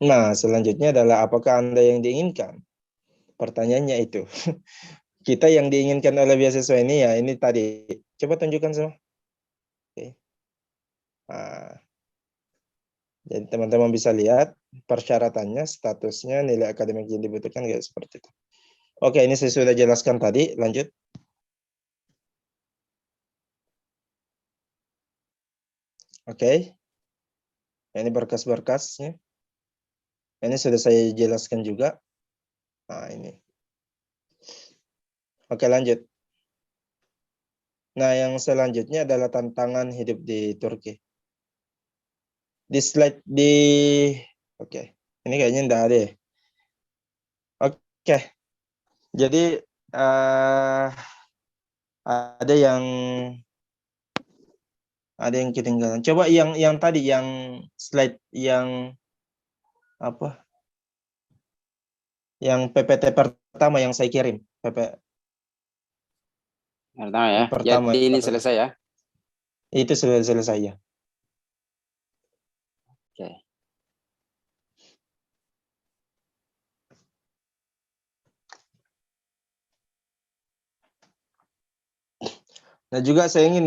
Nah, selanjutnya adalah apakah Anda yang diinginkan? Pertanyaannya itu. Kita yang diinginkan oleh beasiswa ini ya ini tadi. Coba tunjukkan semua. Oke. Nah, jadi teman-teman bisa lihat persyaratannya, statusnya, nilai akademik yang dibutuhkan kayak seperti itu. Oke, ini saya sudah jelaskan tadi. Lanjut. Oke. Ini berkas-berkasnya. Ini sudah saya jelaskan juga. Nah, ini. Oke, lanjut. Nah, yang selanjutnya adalah tantangan hidup di Turki. Di slide oke. Ini kayaknya enggak ada ya. Oke. Jadi ada yang ketinggalan. Coba yang tadi yang slide yang apa? Yang PPT pertama yang saya kirim, Pertama ya. pertama. Jadi ini selesai ya. Itu sudah selesai ya. Oke. Nah juga saya ingin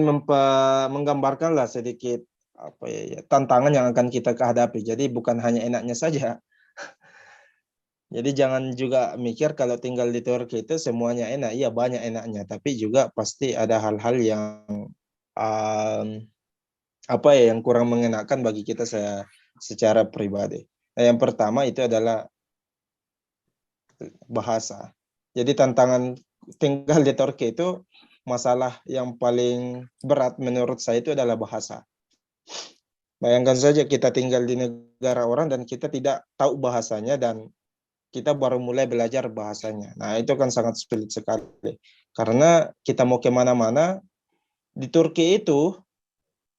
menggambarkanlah sedikit apa ya, tantangan yang akan kita hadapi. Jadi bukan hanya enaknya saja. Jadi jangan juga mikir kalau tinggal di Turki itu semuanya enak. Iya banyak enaknya, tapi juga pasti ada hal-hal yang yang kurang mengenakan bagi kita secara pribadi. Nah, yang pertama itu adalah bahasa. Jadi tantangan tinggal di Turki itu masalah yang paling berat menurut saya itu adalah bahasa. Bayangkan saja kita tinggal di negara orang dan kita tidak tahu bahasanya dan kita baru mulai belajar bahasanya. Nah, itu kan sangat sulit sekali. Karena kita mau kemana-mana, di Turki itu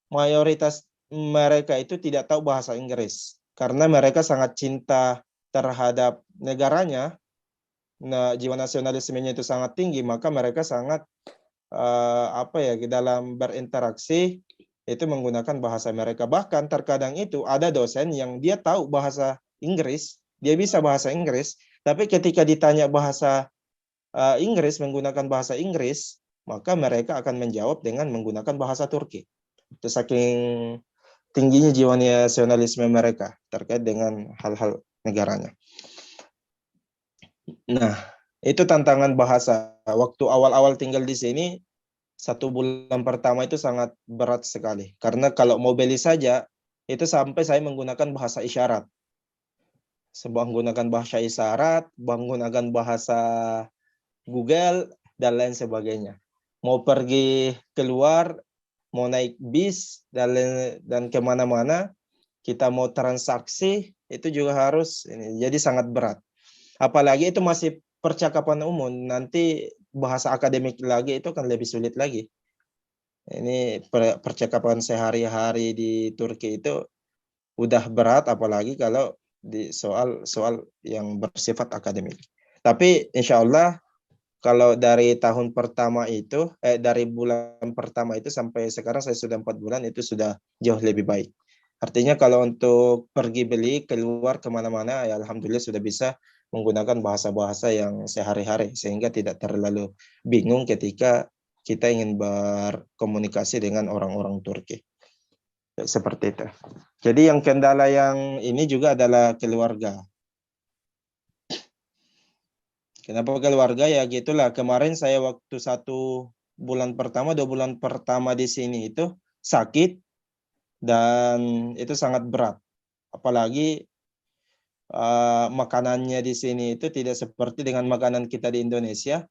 mayoritas mereka itu tidak tahu bahasa Inggris. Karena mereka sangat cinta terhadap negaranya, nah, jiwa nasionalismenya itu sangat tinggi, maka mereka sangat dalam berinteraksi itu menggunakan bahasa mereka. Bahkan terkadang itu ada dosen yang dia tahu bahasa Inggris, dia bisa bahasa Inggris, tapi ketika ditanya bahasa Inggris, menggunakan bahasa Inggris, maka mereka akan menjawab dengan menggunakan bahasa Turki. Itu saking tingginya jiwa nasionalisme mereka terkait dengan hal-hal negaranya. Nah, itu tantangan bahasa. Waktu awal-awal tinggal di sini, 1 bulan pertama itu sangat berat sekali. Karena kalau mau beli saja, itu sampai saya menggunakan bahasa isyarat. Menggunakan bahasa isyarat, menggunakan bahasa Google, dan lain sebagainya. Mau pergi keluar, mau naik bis, dan kemana-mana, kita mau transaksi, itu juga harus, jadi sangat berat. Apalagi itu masih percakapan umum, nanti bahasa akademik lagi itu kan lebih sulit lagi. Ini percakapan sehari-hari di Turki itu udah berat, apalagi kalau di soal yang bersifat akademik. Tapi insya Allah kalau dari tahun pertama itu, dari bulan pertama itu sampai sekarang saya sudah 4 bulan, itu sudah jauh lebih baik. Artinya kalau untuk pergi beli, keluar kemana-mana, ya alhamdulillah sudah bisa menggunakan bahasa-bahasa yang sehari-hari, sehingga tidak terlalu bingung ketika kita ingin berkomunikasi dengan orang-orang Turki. Seperti itu. Jadi yang kendala yang ini juga adalah keluarga. Kenapa keluarga? Ya gitulah. Kemarin saya waktu 2 bulan pertama di sini itu sakit, dan itu sangat berat. Apalagi makanannya di sini itu tidak seperti dengan makanan kita di Indonesia,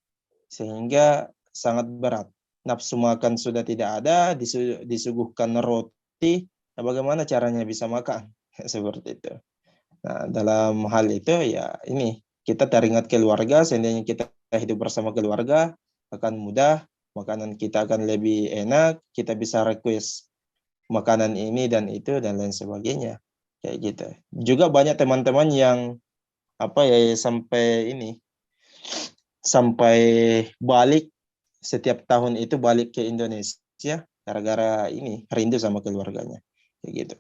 sehingga sangat berat. Nafsu makan sudah tidak ada, disuguhkan roti, nah bagaimana caranya bisa makan? Seperti itu. Nah, dalam hal itu ya ini, kita teringat keluarga, seandainya kita hidup bersama keluarga, akan mudah, makanan kita akan lebih enak, kita bisa request makanan ini dan itu dan lain sebagainya. Kayak gitu. Juga banyak teman-teman yang sampai balik setiap tahun itu balik ke Indonesia gara-gara ini rindu sama keluarganya. Kayak gitu.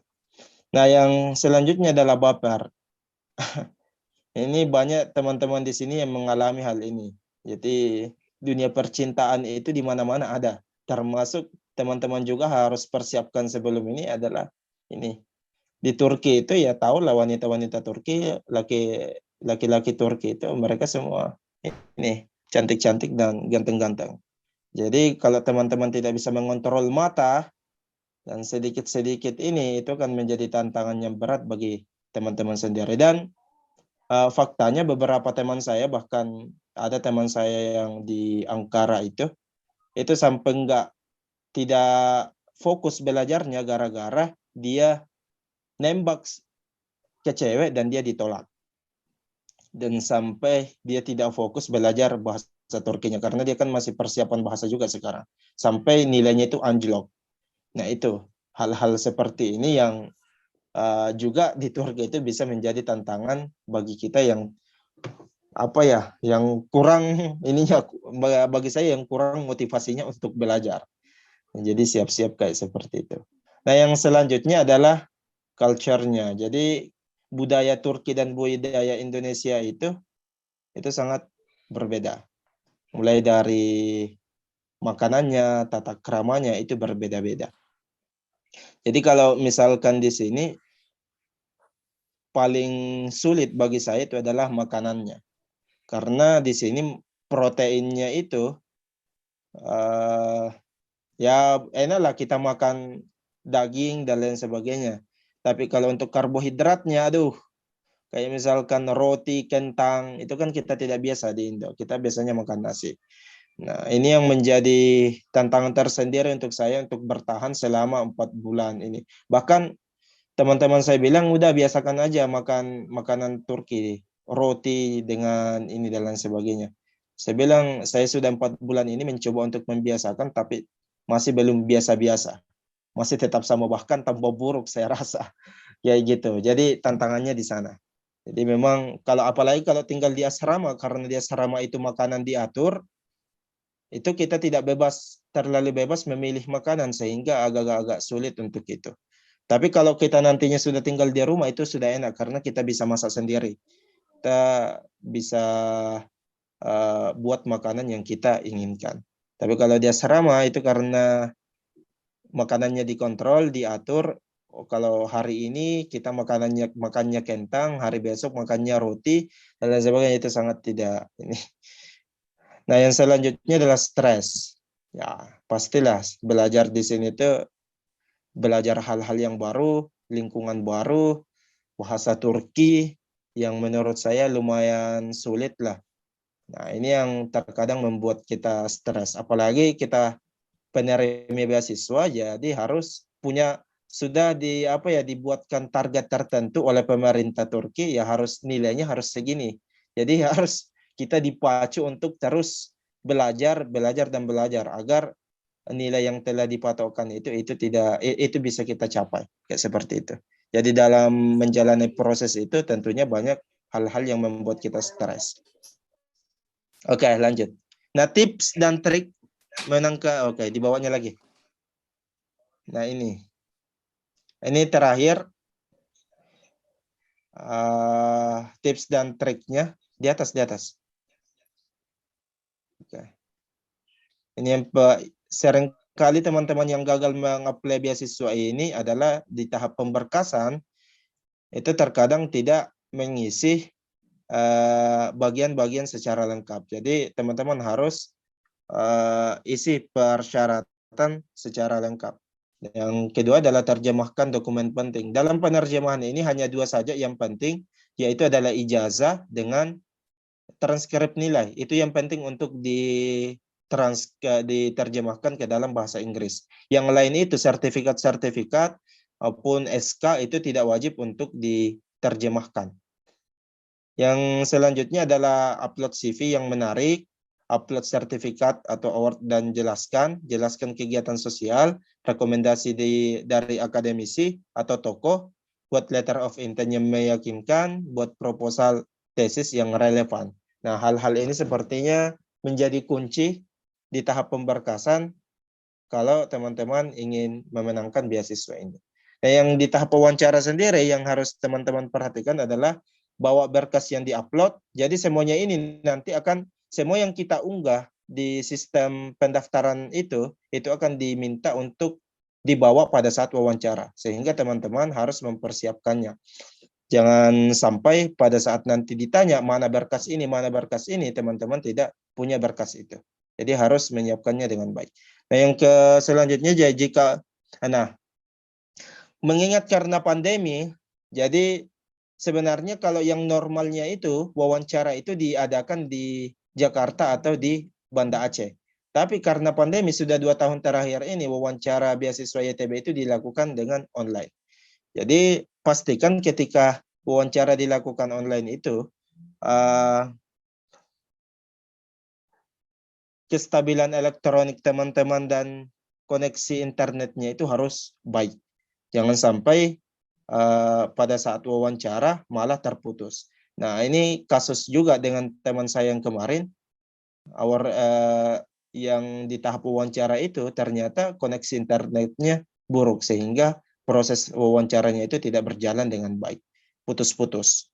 Nah, yang selanjutnya adalah baper. Ini banyak teman-teman di sini yang mengalami hal ini. Jadi dunia percintaan itu di mana-mana ada. Termasuk teman-teman juga harus persiapkan sebelum ini adalah ini. Di Turki itu ya tahu lah, wanita-wanita Turki, laki-laki Turki itu mereka semua ini cantik-cantik dan ganteng-ganteng. Jadi kalau teman-teman tidak bisa mengontrol mata dan sedikit-sedikit ini, itu kan menjadi tantangan yang berat bagi teman-teman sendiri. Dan faktanya beberapa teman saya, bahkan ada teman saya yang di Ankara itu sampai tidak fokus belajarnya gara-gara dia nembak ke cewek dan dia ditolak. Dan sampai dia tidak fokus belajar bahasa Turkinya karena dia kan masih persiapan bahasa juga sekarang. Sampai nilainya itu anjlok. Nah, itu hal-hal seperti ini yang juga di Turki itu bisa menjadi tantangan bagi kita yang yang kurang ininya, bagi saya yang kurang motivasinya untuk belajar. Jadi siap-siap kayak seperti itu. Nah, yang selanjutnya adalah culture-nya. Jadi budaya Turki dan budaya Indonesia itu sangat berbeda. Mulai dari makanannya, tata keramanya itu berbeda-beda. Jadi kalau misalkan di sini paling sulit bagi saya itu adalah makanannya. Karena di sini proteinnya itu ya enaklah kita makan daging dan lain sebagainya. Tapi kalau untuk karbohidratnya, kayak misalkan roti, kentang, itu kan kita tidak biasa di Indo. Kita biasanya makan nasi. Nah, ini yang menjadi tantangan tersendiri untuk saya untuk bertahan selama 4 bulan ini. Bahkan teman-teman saya bilang, udah biasakan aja makan makanan Turki. roti dengan ini dan lain sebagainya. Saya bilang saya sudah 4 bulan ini mencoba untuk membiasakan, tapi masih belum biasa-biasa. Masih tetap sama, bahkan tambah buruk saya rasa. Ya gitu. Jadi tantangannya di sana. Jadi memang kalau apalagi kalau tinggal di asrama, karena di asrama itu makanan diatur, itu kita tidak terlalu bebas memilih makanan, sehingga agak-agak sulit untuk itu. Tapi kalau kita nantinya sudah tinggal di rumah, itu sudah enak karena kita bisa masak sendiri. Kita bisa buat makanan yang kita inginkan. Tapi kalau di asrama itu karena makanannya dikontrol, diatur. Oh, kalau hari ini kita makannya kentang, hari besok makannya roti, dan lain sebagainya, itu sangat tidak ini. Nah, yang selanjutnya adalah stres. Ya, pastilah belajar di sini itu belajar hal-hal yang baru, lingkungan baru, bahasa Turki yang menurut saya lumayan sulit lah. Nah, ini yang terkadang membuat kita stres. Apalagi kita penerima beasiswa, jadi harus sudah dibuatkan target tertentu oleh pemerintah Turki, ya harus nilainya harus segini. Jadi harus kita dipacu untuk terus belajar dan belajar agar nilai yang telah dipatokkan itu bisa kita capai, kayak seperti itu. Jadi dalam menjalani proses itu tentunya banyak hal-hal yang membuat kita stres. Oke, lanjut. Nah, tips dan trik oke, di bawahnya lagi. Nah, ini terakhir, tips dan triknya di atas. Oke. Ini yang sering kali teman-teman yang gagal mengapply beasiswa ini adalah di tahap pemberkasan itu terkadang tidak mengisi bagian-bagian secara lengkap. Jadi teman-teman harus isi persyaratan secara lengkap. Yang kedua adalah terjemahkan dokumen penting. Dalam penerjemahan ini hanya 2 saja yang penting, yaitu adalah ijazah dengan transkrip nilai. Itu yang penting untuk diterjemahkan ke dalam bahasa Inggris. Yang lain itu sertifikat maupun SK itu tidak wajib untuk diterjemahkan. Yang selanjutnya adalah upload CV yang menarik, upload sertifikat atau award, dan jelaskan kegiatan sosial, rekomendasi dari akademisi atau tokoh, buat letter of intent yang meyakinkan, buat proposal tesis yang relevan. Nah, hal-hal ini sepertinya menjadi kunci di tahap pemberkasan kalau teman-teman ingin memenangkan beasiswa ini. Nah, yang di tahap wawancara sendiri yang harus teman-teman perhatikan adalah bawa berkas yang diupload. Jadi semuanya ini nanti semua yang kita unggah di sistem pendaftaran itu akan diminta untuk dibawa pada saat wawancara. Sehingga teman-teman harus mempersiapkannya. Jangan sampai pada saat nanti ditanya mana berkas ini, teman-teman tidak punya berkas itu. Jadi harus menyiapkannya dengan baik. Nah, yang selanjutnya mengingat karena pandemi, jadi sebenarnya kalau yang normalnya itu wawancara itu diadakan di Jakarta atau di Banda Aceh. Tapi karena pandemi sudah 2 tahun terakhir ini wawancara beasiswa YTB itu dilakukan dengan online. Jadi pastikan ketika wawancara dilakukan online itu kestabilan elektronik teman-teman dan koneksi internetnya itu harus baik. Jangan sampai pada saat wawancara malah terputus. Nah, ini kasus juga dengan teman saya yang kemarin, yang di tahap wawancara itu ternyata koneksi internetnya buruk sehingga proses wawancaranya itu tidak berjalan dengan baik, putus-putus.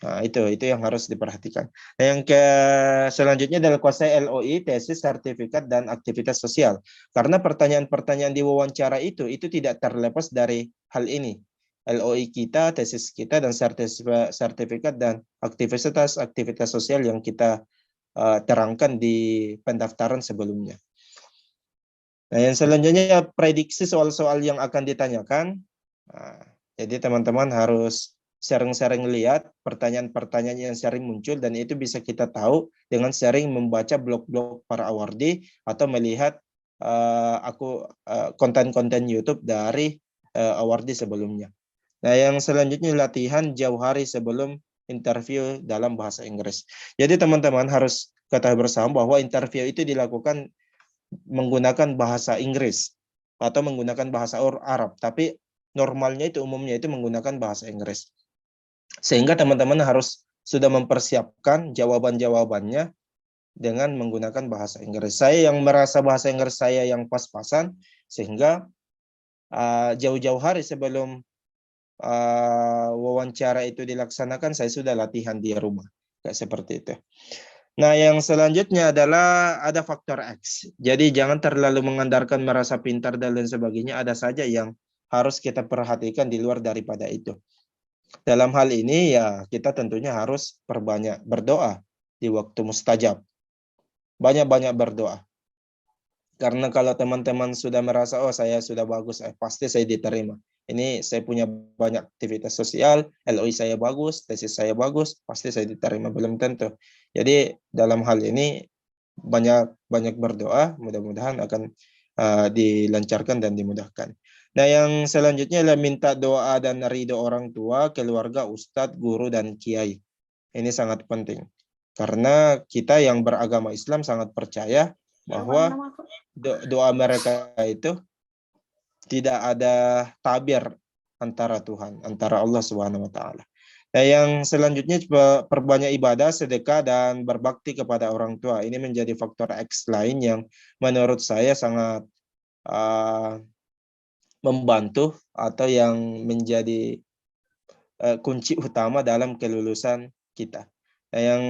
Nah, itu yang harus diperhatikan. Nah, yang selanjutnya adalah kuasai LOI, tesis, sertifikat, dan aktivitas sosial. Karena pertanyaan-pertanyaan di wawancara itu tidak terlepas dari hal ini. LOI kita, tesis kita, dan sertifikat dan aktivitas sosial yang kita terangkan di pendaftaran sebelumnya. Nah, yang selanjutnya prediksi soal-soal yang akan ditanyakan. Nah, jadi teman-teman harus sering-sering lihat pertanyaan-pertanyaan yang sering muncul, dan itu bisa kita tahu dengan sering membaca blog-blog para awardee atau melihat konten-konten YouTube dari awardee sebelumnya. Nah, yang selanjutnya latihan jauh hari sebelum interview dalam bahasa Inggris. Jadi teman-teman harus ketahui bersama bahwa interview itu dilakukan menggunakan bahasa Inggris atau menggunakan bahasa Arab, tapi normalnya itu umumnya itu menggunakan bahasa Inggris. Sehingga teman-teman harus sudah mempersiapkan jawaban-jawabannya dengan menggunakan bahasa Inggris. Saya yang merasa bahasa Inggris saya yang pas-pasan, sehingga jauh-jauh hari sebelum wawancara itu dilaksanakan, saya sudah latihan di rumah. Kayak seperti itu. Nah, yang selanjutnya adalah ada faktor X. Jadi jangan terlalu mengandalkan merasa pintar dan lain sebagainya. Ada saja yang harus kita perhatikan di luar daripada itu. Dalam hal ini ya kita tentunya harus perbanyak berdoa di waktu mustajab. Banyak-banyak berdoa. Karena kalau teman-teman sudah merasa, oh saya sudah bagus, pasti saya diterima. Ini saya punya banyak aktivitas sosial, LOI saya bagus, tesis saya bagus, pasti saya diterima. Belum tentu. Jadi dalam hal ini banyak berdoa, mudah-mudahan akan dilancarkan dan dimudahkan. Nah, yang selanjutnya adalah minta doa dan ridho orang tua, keluarga, ustadz, guru, dan kiai. Ini sangat penting. Karena kita yang beragama Islam sangat percaya bahwa doa mereka itu tidak ada tabir antara Tuhan, antara Allah Subhanahu wa taala. Nah, yang selanjutnya perbanyak ibadah, sedekah, dan berbakti kepada orang tua. Ini menjadi faktor X lain yang menurut saya sangat membantu atau yang menjadi kunci utama dalam kelulusan kita. Nah, yang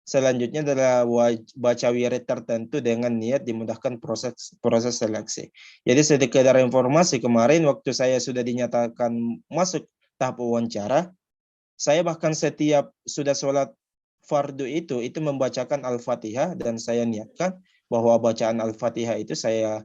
selanjutnya adalah baca wirid tertentu dengan niat dimudahkan proses seleksi. Jadi sedikit dari informasi, kemarin waktu saya sudah dinyatakan masuk tahap wawancara, saya bahkan setiap sudah sholat fardu itu membacakan Al-Fatihah, dan saya niatkan bahwa bacaan Al-Fatihah itu saya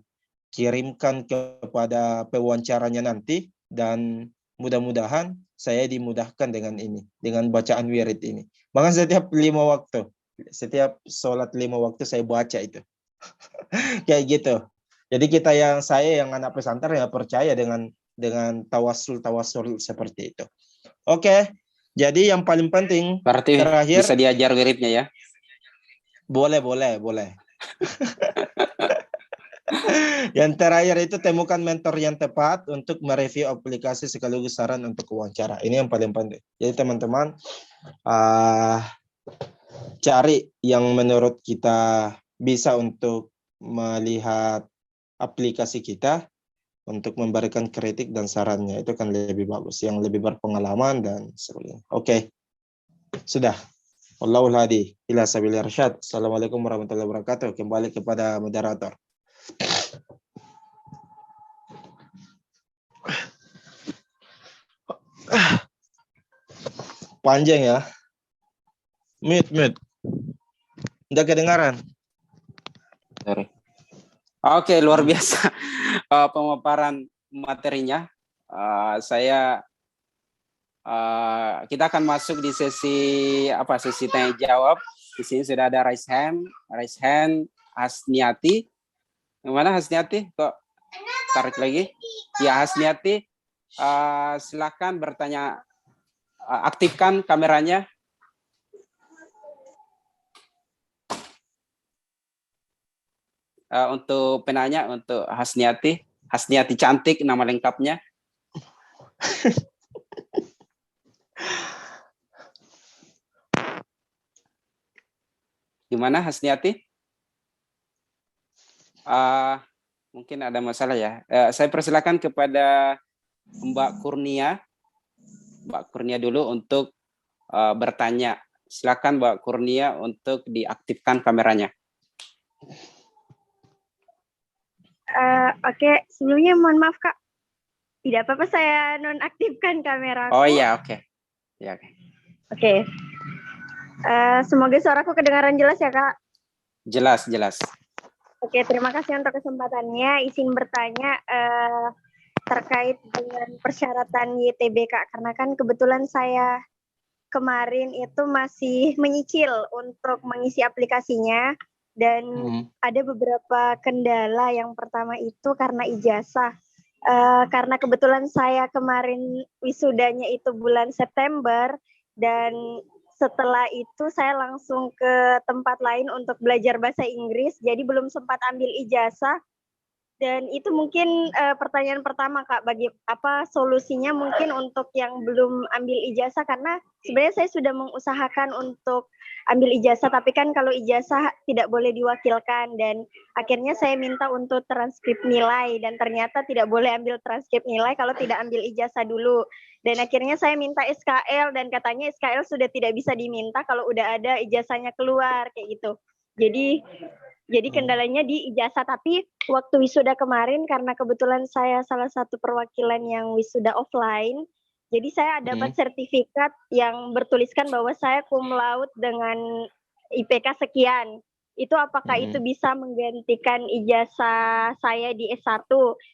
kirimkan kepada pewawancaranya nanti, dan mudah-mudahan saya dimudahkan dengan ini, dengan bacaan wirid ini. Bahkan setiap 5 waktu, setiap sholat 5 waktu saya baca itu. Kayak gitu. Jadi saya yang anak pesantren ya percaya dengan tawasul seperti itu. Oke. Jadi yang paling penting Berarti terakhir, bisa diajar wiridnya ya? Boleh. Yang terakhir itu temukan mentor yang tepat untuk mereview aplikasi sekaligus saran untuk wawancara. Ini yang paling penting. Jadi teman-teman cari yang menurut kita bisa untuk melihat aplikasi kita untuk memberikan kritik dan sarannya. Itu kan lebih bagus, yang lebih berpengalaman dan sebagainya. Oke. Sudah. Wallahul hadi ila sabilir rasyad. Assalamualaikum warahmatullahi wabarakatuh. Kembali kepada moderator. Panjang ya. Mute. Nggak kedengaran. Sorry. Oke, luar biasa pemaparan materinya. Kita akan masuk di sesi tanya jawab. Di sini sudah ada raise hand Hasniati. Yang mana Hasniati? Kok tarik lagi? Ya, Hasniati. Silakan bertanya. Aktifkan kameranya. Untuk penanya, untuk Hasniati cantik nama lengkapnya. Gimana Hasniati? Mungkin ada masalah ya. Saya persilakan kepada Mbak Kurnia dulu untuk bertanya. Silakan Mbak Kurnia untuk diaktifkan kameranya. Oke, sebelumnya mohon maaf Kak. Tidak apa-apa saya nonaktifkan kameraku. Oh iya, oke. Ya, oke. Oke. Semoga suaraku kedengaran jelas ya Kak. Jelas. Oke, terima kasih untuk kesempatannya. Izin bertanya terkait dengan persyaratan YTB Kak. Karena kan kebetulan saya kemarin itu masih menyicil untuk mengisi aplikasinya. Dan ada beberapa kendala. Yang pertama itu karena ijazah. Karena kebetulan saya kemarin wisudanya itu bulan September. dan setelah itu saya langsung ke tempat lain untuk belajar bahasa Inggris, jadi belum sempat ambil ijazah. Dan itu mungkin pertanyaan pertama Kak, bagi apa solusinya mungkin untuk yang belum ambil ijazah, karena sebenarnya saya sudah mengusahakan untuk ambil ijazah, tapi kan kalau ijazah tidak boleh diwakilkan, dan akhirnya saya minta untuk transkrip nilai, dan ternyata tidak boleh ambil transkrip nilai kalau tidak ambil ijazah dulu. Dan akhirnya saya minta SKL, dan katanya SKL sudah tidak bisa diminta kalau udah ada ijazahnya keluar, kayak gitu. Jadi kendalanya di ijazah, tapi waktu wisuda kemarin karena kebetulan saya salah satu perwakilan yang wisuda offline, jadi saya dapat sertifikat yang bertuliskan bahwa saya cum laude dengan IPK sekian. Itu apakah itu bisa menggantikan ijazah saya di S1?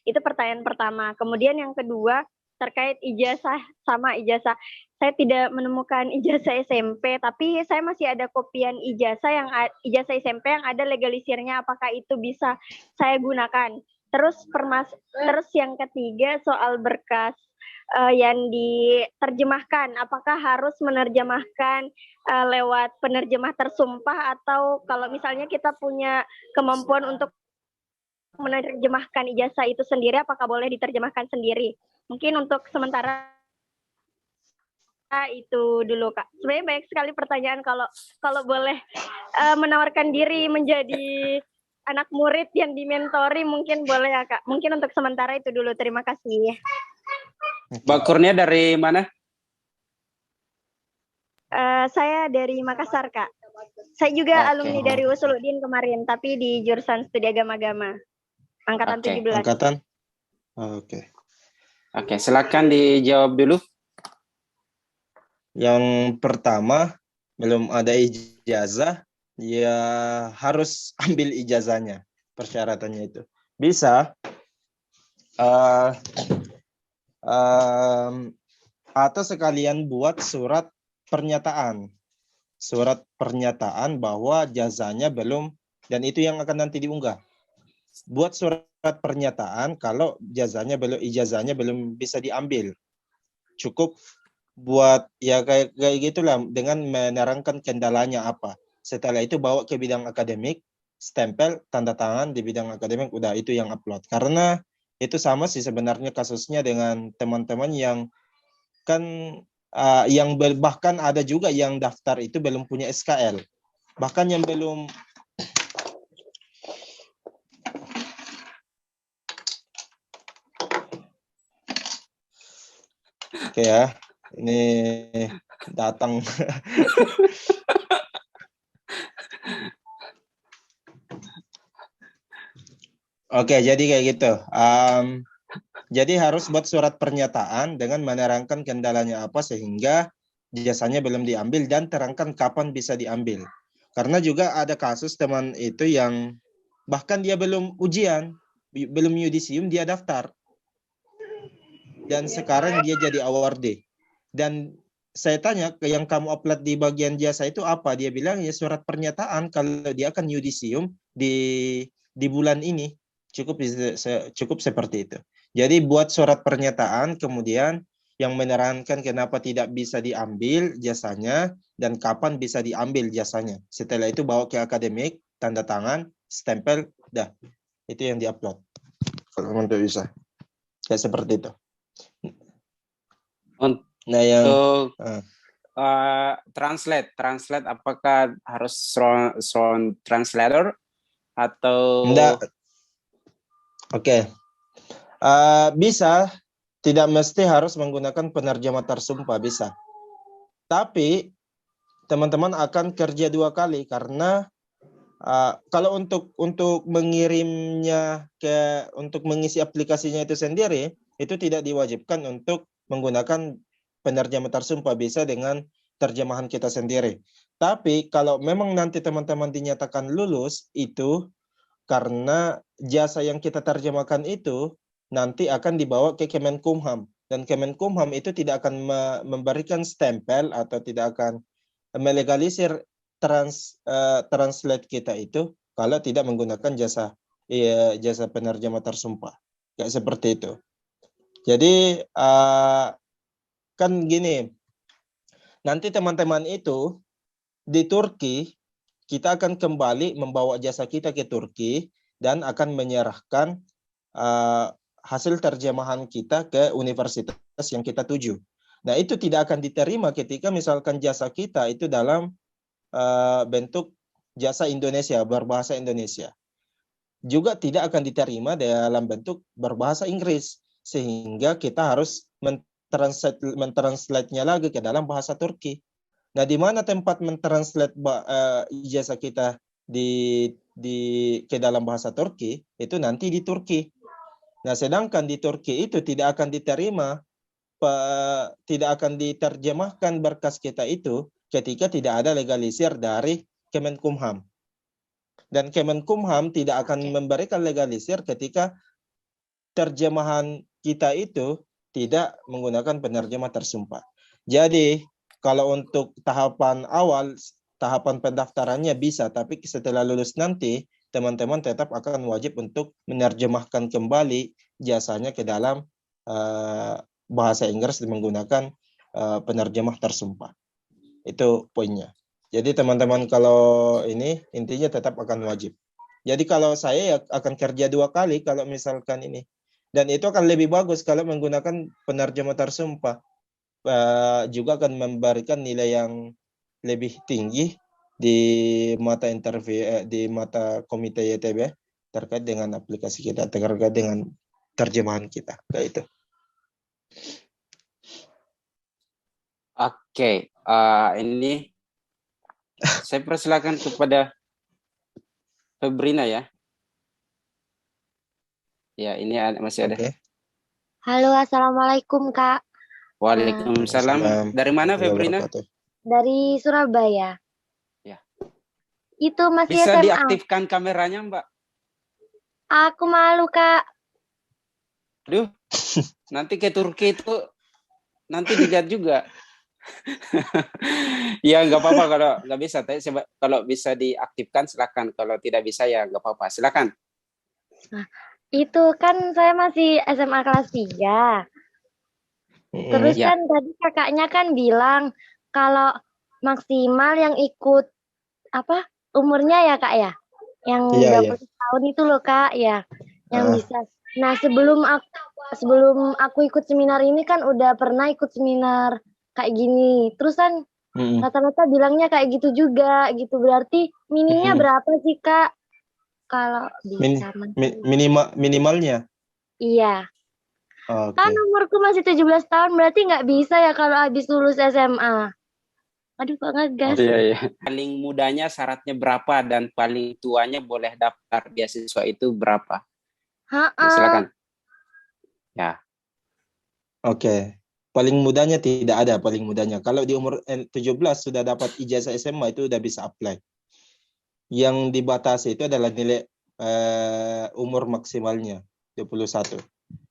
Itu pertanyaan pertama. Kemudian yang kedua, terkait ijazah sama ijazah. Saya tidak menemukan ijazah SMP, tapi saya masih ada kopian ijazah SMP yang ada legalisirnya. Apakah itu bisa saya gunakan? Terus yang ketiga soal berkas yang diterjemahkan. Apakah harus menerjemahkan lewat penerjemah tersumpah, atau kalau misalnya kita punya kemampuan untuk menerjemahkan ijazah itu sendiri, apakah boleh diterjemahkan sendiri? Mungkin untuk sementara itu dulu Kak. Sebenarnya banyak sekali pertanyaan, kalau boleh menawarkan diri menjadi anak murid yang dimentori mungkin boleh ya Kak. Mungkin untuk sementara itu dulu. Terima kasih. Mbak Kurnia dari mana? Saya dari Makassar Kak. Saya juga alumni dari Usuluddin kemarin, tapi di jurusan studi agama-agama. Angkatan 17. Angkatan? Oke. Oke, silakan dijawab dulu. Yang pertama, belum ada ijazah, ya harus ambil ijazahnya. Persyaratannya itu. Bisa. Atau sekalian buat surat pernyataan. Surat pernyataan bahwa jazanya belum, dan itu yang akan nanti diunggah. Buat surat pernyataan kalau ijazahnya belum bisa diambil. Cukup buat ya kayak gitulah, dengan menerangkan kendalanya apa. Setelah itu bawa ke bidang akademik, stempel, tanda tangan di bidang akademik, udah itu yang upload. Karena itu sama sih sebenarnya kasusnya dengan teman-teman yang kan bahkan ada juga yang daftar itu belum punya SKL. Bahkan yang belum Oke ya, ini datang. Oke, jadi kayak gitu. Jadi harus buat surat pernyataan dengan menerangkan kendalanya apa sehingga jasanya belum diambil, dan terangkan kapan bisa diambil. Karena juga ada kasus teman itu yang bahkan dia belum ujian, belum yudisium, dia daftar. Dan sekarang dia jadi awardee. Dan saya tanya, yang kamu upload di bagian jasa itu apa? Dia bilang ya surat pernyataan kalau dia akan yudisium di bulan ini. Cukup seperti itu. Jadi buat surat pernyataan, kemudian yang menerangkan kenapa tidak bisa diambil jasanya dan kapan bisa diambil jasanya. Setelah itu bawa ke akademik, tanda tangan, stempel, dah. Itu yang diupload. Kalau untuk bisa. Kayak seperti itu. Nah, yang translate apakah harus strong translator atau enggak? Oke. Bisa, tidak mesti harus menggunakan penerjemah tersumpah, bisa. Tapi teman-teman akan kerja 2 kali karena kalau untuk mengirimnya untuk mengisi aplikasinya itu sendiri, itu tidak diwajibkan untuk menggunakan penerjemah tersumpah, bisa dengan terjemahan kita sendiri. Tapi kalau memang nanti teman-teman dinyatakan lulus, itu karena jasa yang kita terjemahkan itu nanti akan dibawa ke Kemenkumham, dan Kemenkumham itu tidak akan memberikan stempel atau tidak akan melegalisir translate kita itu kalau tidak menggunakan jasa penerjemah tersumpah. Kayak seperti itu. Jadi kan gini, nanti teman-teman itu di Turki, kita akan kembali membawa jasa kita ke Turki dan akan menyerahkan hasil terjemahan kita ke universitas yang kita tuju. Nah, itu tidak akan diterima ketika misalkan jasa kita itu dalam bentuk jasa Indonesia, berbahasa Indonesia. Juga tidak akan diterima dalam bentuk berbahasa Inggris, sehingga kita harus mentranslate-nya lagi ke dalam bahasa Turki. Nah, di mana tempat mentranslate ijazah kita ke dalam bahasa Turki, itu nanti di Turki. Nah, sedangkan di Turki itu tidak akan diterima, tidak akan diterjemahkan berkas kita itu ketika tidak ada legalisir dari Kemenkumham. Dan Kemenkumham tidak akan memberikan legalisir ketika terjemahan kita itu tidak menggunakan penerjemah tersumpah. Jadi, kalau untuk tahapan awal, tahapan pendaftarannya bisa, tapi setelah lulus nanti, teman-teman tetap akan wajib untuk menerjemahkan kembali jasanya ke dalam bahasa Inggris menggunakan penerjemah tersumpah. Itu poinnya. Jadi teman-teman kalau ini intinya tetap akan wajib. Jadi kalau saya akan kerja 2 kali kalau misalkan ini. Dan itu akan lebih bagus kalau menggunakan penerjemah tersumpah. Juga akan memberikan nilai yang lebih tinggi di mata interview, di mata komite YTB terkait dengan aplikasi kita, terkait dengan terjemahan kita. Kayak itu. Oke, ini saya persilakan kepada Febrina ya. Ya, ini masih ada. Oke. Halo, assalamualaikum Kak. Waalaikumsalam. Dari mana Febrina? Dari Surabaya. Ya. Itu masih Bisa SMA. diaktifkan kameranya, Mbak? Aku malu Kak. Aduh, nanti ke Turki itu nanti dilihat juga. Ya nggak apa-apa kalau nggak bisa. Tapi kalau bisa diaktifkan silakan. Kalau tidak bisa ya nggak apa-apa. Silakan. Nah, itu kan saya masih SMA kelas 3. Terus Ya. kan tadi kakaknya kan bilang kalau maksimal yang ikut apa umurnya ya Kak ya? Yang 20 tahun itu loh Kak ya. Yang bisa. Nah, sebelum aku ikut seminar ini kan udah pernah ikut seminar kayak gini. Terus kan rata-rata bilangnya kayak gitu juga gitu. Berarti minimnya berapa sih Kak? Kalau bisa minimalnya? Iya. Okay. Kan umurku masih 17 tahun, berarti nggak bisa ya kalau habis lulus SMA. Aduh, kok ngegas. Iya. Paling mudanya syaratnya berapa dan paling tuanya boleh daftar beasiswa itu berapa? Ya, silakan. Ya. Oke. Paling mudanya tidak ada paling mudanya. Kalau di umur 17 sudah dapat ijazah SMA itu udah bisa apply. Yang dibatasi itu adalah nilai umur maksimalnya 21.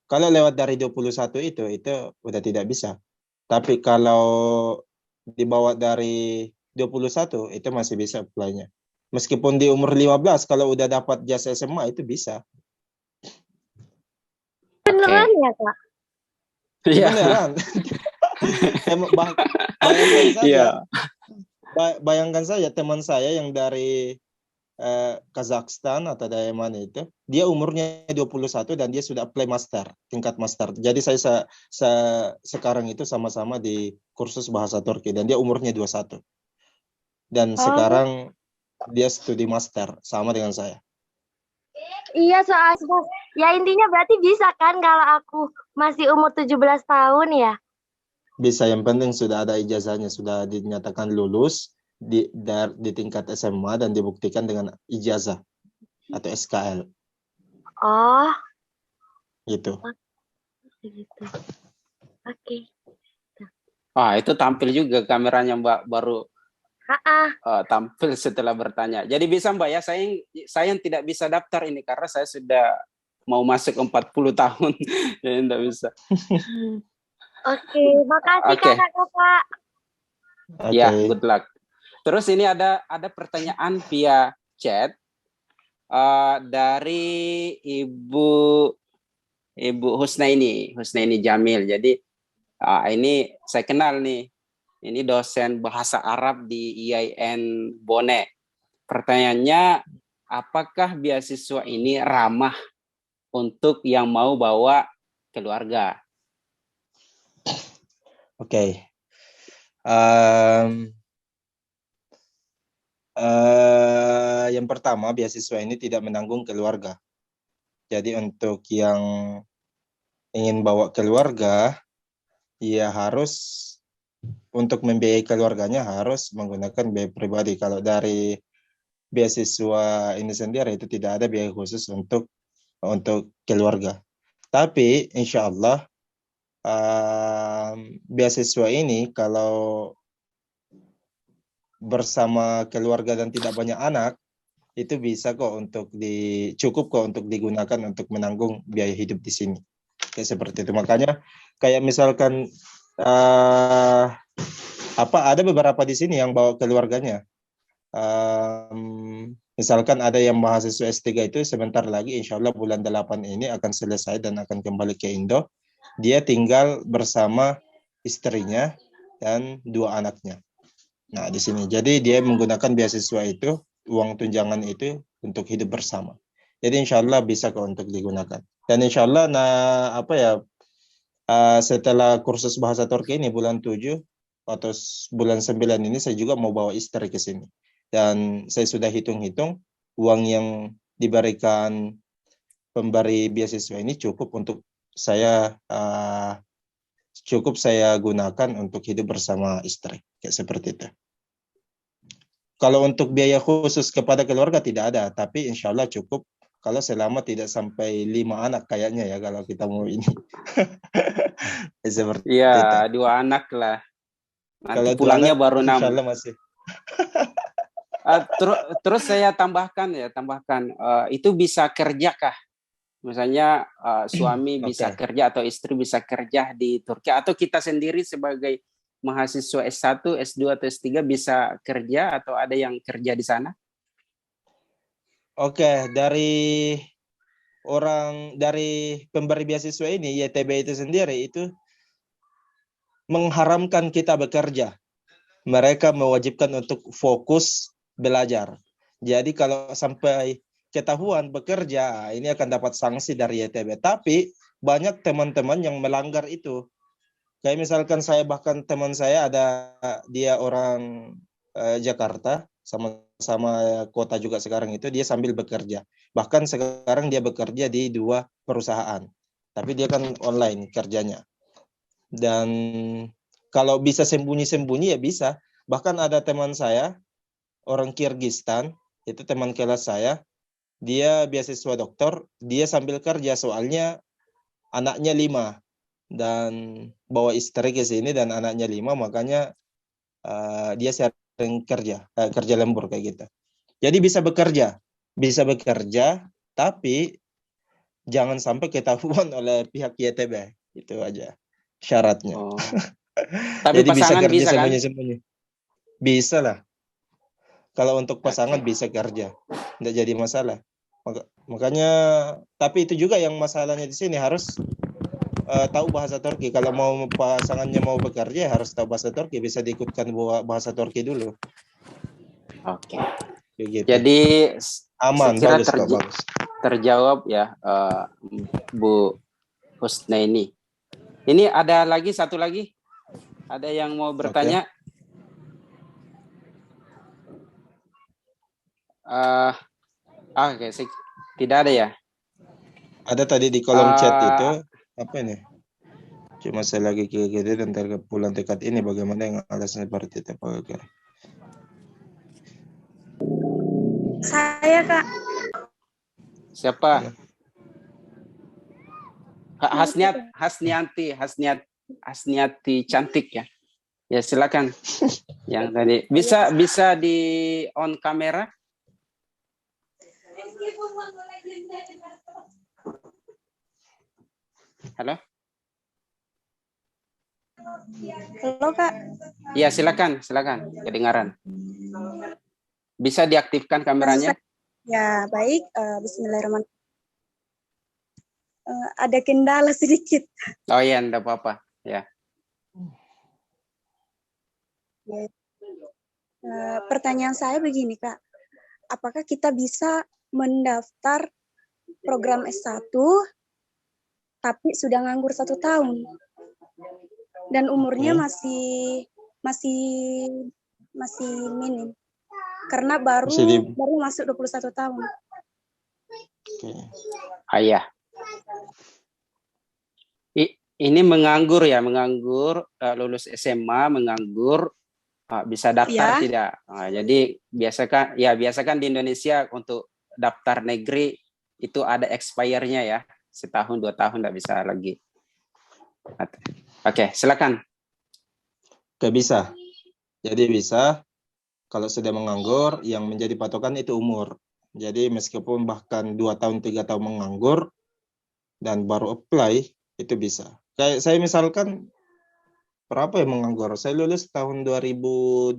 Kalau lewat dari 21 itu udah tidak bisa. Tapi kalau dibawa dari 21 itu masih bisa apply-nya. Meskipun di umur 15 kalau udah dapat jasa SMA itu bisa. Beneran ya Kak? Iya. Beneran. Bayangkan saja teman saya yang dari Kazakhstan atau dari mana itu, dia umurnya 21 dan dia sudah apply master, tingkat master. Jadi saya sekarang itu sama-sama di kursus bahasa Turki dan dia umurnya 21. Dan sekarang dia studi master sama dengan saya. Iya, soalnya ya intinya berarti bisa kan kalau aku masih umur 17 tahun ya? Bisa, yang penting sudah ada ijazahnya, sudah dinyatakan lulus di tingkat SMA dan dibuktikan dengan ijazah atau SKL. Oh. Gitu. Gitu. Oke. Itu tampil juga kameranya Mbak, baru tampil setelah bertanya. Jadi bisa Mbak ya, saya yang tidak bisa daftar ini karena saya sudah mau masuk 40 tahun. Jadi tidak bisa. Oke, makasih kakak-kakak. Ya, good luck. Terus ini ada pertanyaan via chat dari Ibu Husnaini Jamil. Jadi ini saya kenal nih Ini dosen bahasa Arab di IAIN Bone. Pertanyaannya, apakah beasiswa ini ramah untuk yang mau bawa keluarga? Oke. Yang pertama, beasiswa ini tidak menanggung keluarga. Jadi untuk yang ingin bawa keluarga, ya harus untuk membiayai keluarganya harus menggunakan biaya pribadi. Kalau dari beasiswa ini sendiri itu tidak ada biaya khusus untuk keluarga. Tapi insya Allah beasiswa ini kalau bersama keluarga dan tidak banyak anak itu bisa kok cukup kok untuk digunakan untuk menanggung biaya hidup di sini. Kayak seperti itu. Makanya kayak misalkan ada beberapa di sini yang bawa keluarganya. Misalkan ada yang mahasiswa S3 itu sebentar lagi insya Allah bulan 8 ini akan selesai dan akan kembali ke Indo. Dia tinggal bersama istrinya dan 2 anaknya. Nah, di sini. Jadi dia menggunakan beasiswa itu, uang tunjangan itu untuk hidup bersama. Jadi insya Allah bisa kok untuk digunakan. Dan insya Allah setelah kursus bahasa Turki ini bulan 7 atau bulan 9 ini saya juga mau bawa istri ke sini. Dan saya sudah hitung-hitung uang yang diberikan pemberi beasiswa ini cukup untuk saya gunakan untuk hidup bersama istri. Kayak seperti itu. Kalau untuk biaya khusus kepada keluarga tidak ada, tapi insya Allah cukup kalau selama tidak sampai 5 anak kayaknya ya kalau kita mau ini. Seperti itu. Iya, 2 anak lah. Nanti Kalau pulangnya baru 6. Insya Allah masih. Terus saya tambahkan itu bisa kerja kah? Misalnya suami bisa kerja atau istri bisa kerja di Turki, atau kita sendiri sebagai mahasiswa S1, S2 atau S3 bisa kerja atau ada yang kerja di sana? Oke, dari pemberi beasiswa ini, YTB itu sendiri itu mengharamkan kita bekerja. Mereka mewajibkan untuk fokus belajar. Jadi kalau sampai ketahuan bekerja, ini akan dapat sanksi dari YTB. Tapi banyak teman-teman yang melanggar itu. Kayak misalkan bahkan teman saya ada, dia orang Jakarta, sama-sama kota juga sekarang itu, dia sambil bekerja. Bahkan sekarang dia bekerja di 2 perusahaan. Tapi dia kan online kerjanya. Dan kalau bisa sembunyi-sembunyi ya bisa. Bahkan ada teman saya, orang Kirgistan, itu teman kelas saya, dia beasiswa dokter, dia sambil kerja soalnya anaknya 5 dan bawa istri ke sini dan anaknya 5, makanya dia sering kerja lembur kayak gitu. Jadi bisa bekerja, tapi jangan sampai ketahuan oleh pihak YTB, itu aja syaratnya. Oh. Tapi jadi bisa kerja bisa kan? sembunyi-sembunyi. Bisa lah. Kalau untuk pasangan bisa kerja, tidak jadi masalah. Makanya, tapi itu juga yang masalahnya di sini harus tahu bahasa Turki. Kalau mau pasangannya mau bekerja harus tahu bahasa Turki, bisa diikutkan bahasa Turki dulu. Oke. Begitu. Jadi aman, bagus. Terjawab ya, Bu Husna ini. Ini ada satu lagi. Ada yang mau bertanya? Oke, tidak ada ya? Ada tadi di kolom chat itu, apa ini? Cuma saya lagi kira-kira dan pulang dekat ini bagaimana yang alasan seperti itu. Oke. Saya, Kak. Siapa? Hasniati cantik ya. Ya silakan. Yang tadi bisa di on kamera. Halo? Halo, Kak. Ya, silakan. Kedengaran. Bisa diaktifkan kameranya? Ya, baik. Bismillahirrahmanirrahim. Ada kendala sedikit. Oh iya, enggak apa-apa. Ya. Ya. Pertanyaan saya begini, Kak. Apakah kita bisa mendaftar program S1 tapi sudah nganggur 1 tahun dan umurnya masih minim karena baru masuk 21 tahun. Iya. Ini menganggur ya, lulus SMA menganggur, bisa daftar tidak? Jadi biasakan di Indonesia untuk daftar negeri itu ada expire-nya ya, 1 tahun 2 tahun tidak bisa lagi. Oke, silakan. Gak bisa. Jadi bisa kalau sudah menganggur yang menjadi patokan itu umur. Jadi meskipun bahkan 2 tahun 3 tahun menganggur dan baru apply itu bisa. Kayak saya misalkan berapa yang menganggur? Saya lulus tahun 2018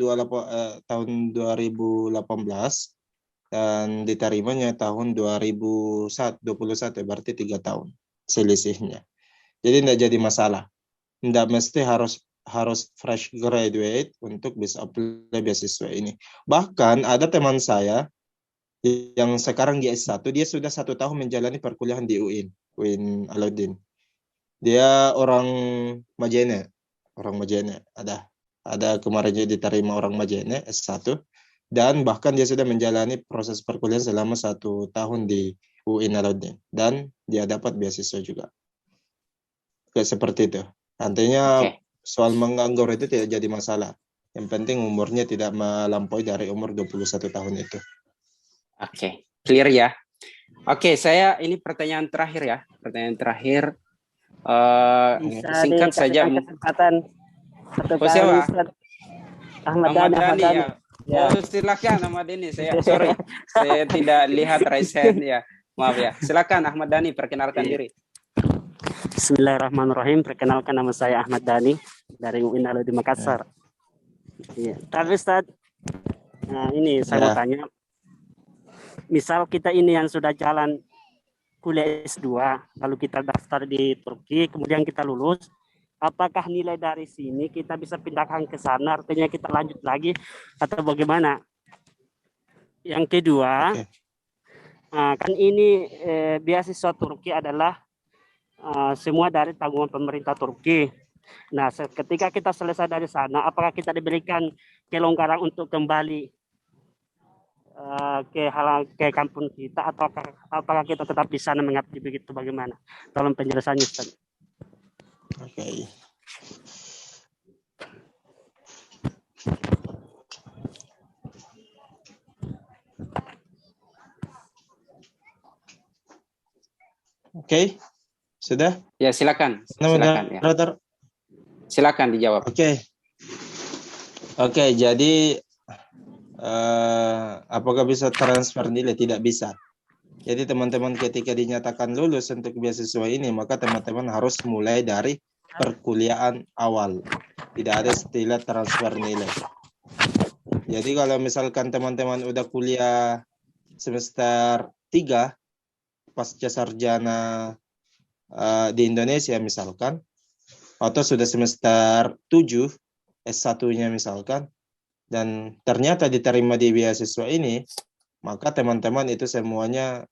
dan diterimanya tahun 2021, berarti 3 tahun selisihnya. Jadi tidak jadi masalah. Tidak mesti harus fresh graduate untuk bisa apply beasiswa ini. Bahkan ada teman saya yang sekarang di S1, dia sudah 1 tahun menjalani perkuliahan di UIN Alauddin. Dia orang Majene. Ada kemarin dia diterima orang Majene S1 dan bahkan dia sudah menjalani proses perkuliahan selama 1 tahun di UIN Alauddin dan dia dapat beasiswa juga. Kayak seperti itu. Artinya soal menganggur itu tidak jadi masalah. Yang penting umurnya tidak melampaui dari umur 21 tahun itu. Oke, clear ya. Oke, saya ini pertanyaan terakhir ya. Singkat saja. Kesempatan satu kali siapa? Ustaz. Ahmad Dhani ya. Oh, silakan Ahmad Dhani. Saya tidak lihat raise hand ya. Maaf ya. Silakan Ahmad Dhani, perkenalkan diri. Bismillahirrahmanirrahim. Perkenalkan, nama saya Ahmad Dhani dari UIN Alauddin Makassar. Iya. Tapi Ustaz, ini saya mau tanya. Misal kita ini yang sudah jalan kuliah S2, lalu kita daftar di Turki, kemudian kita lulus, apakah nilai dari sini kita bisa pindahkan ke sana, artinya kita lanjut lagi, atau bagaimana? Yang kedua, kan ini beasiswa Turki adalah semua dari tanggungan pemerintah Turki. Nah, ketika kita selesai dari sana, apakah kita diberikan kelonggaran untuk kembali ke kampung kita, atau apakah kita tetap di sana mengabdi, begitu bagaimana? Tolong penjelasannya, Ustaz. Oke. Sudah? Ya, silakan. Silakan dijawab. Oke, jadi apakah bisa transfer nilai? Tidak bisa. Jadi teman-teman ketika dinyatakan lulus untuk beasiswa ini, maka teman-teman harus mulai dari perkuliahan awal. Tidak ada istilah transfer nilai. Jadi kalau misalkan teman-teman udah kuliah semester 3 pasca sarjana di Indonesia misalkan, atau sudah semester 7 S1-nya misalkan, dan ternyata diterima di beasiswa ini, maka teman-teman itu semuanya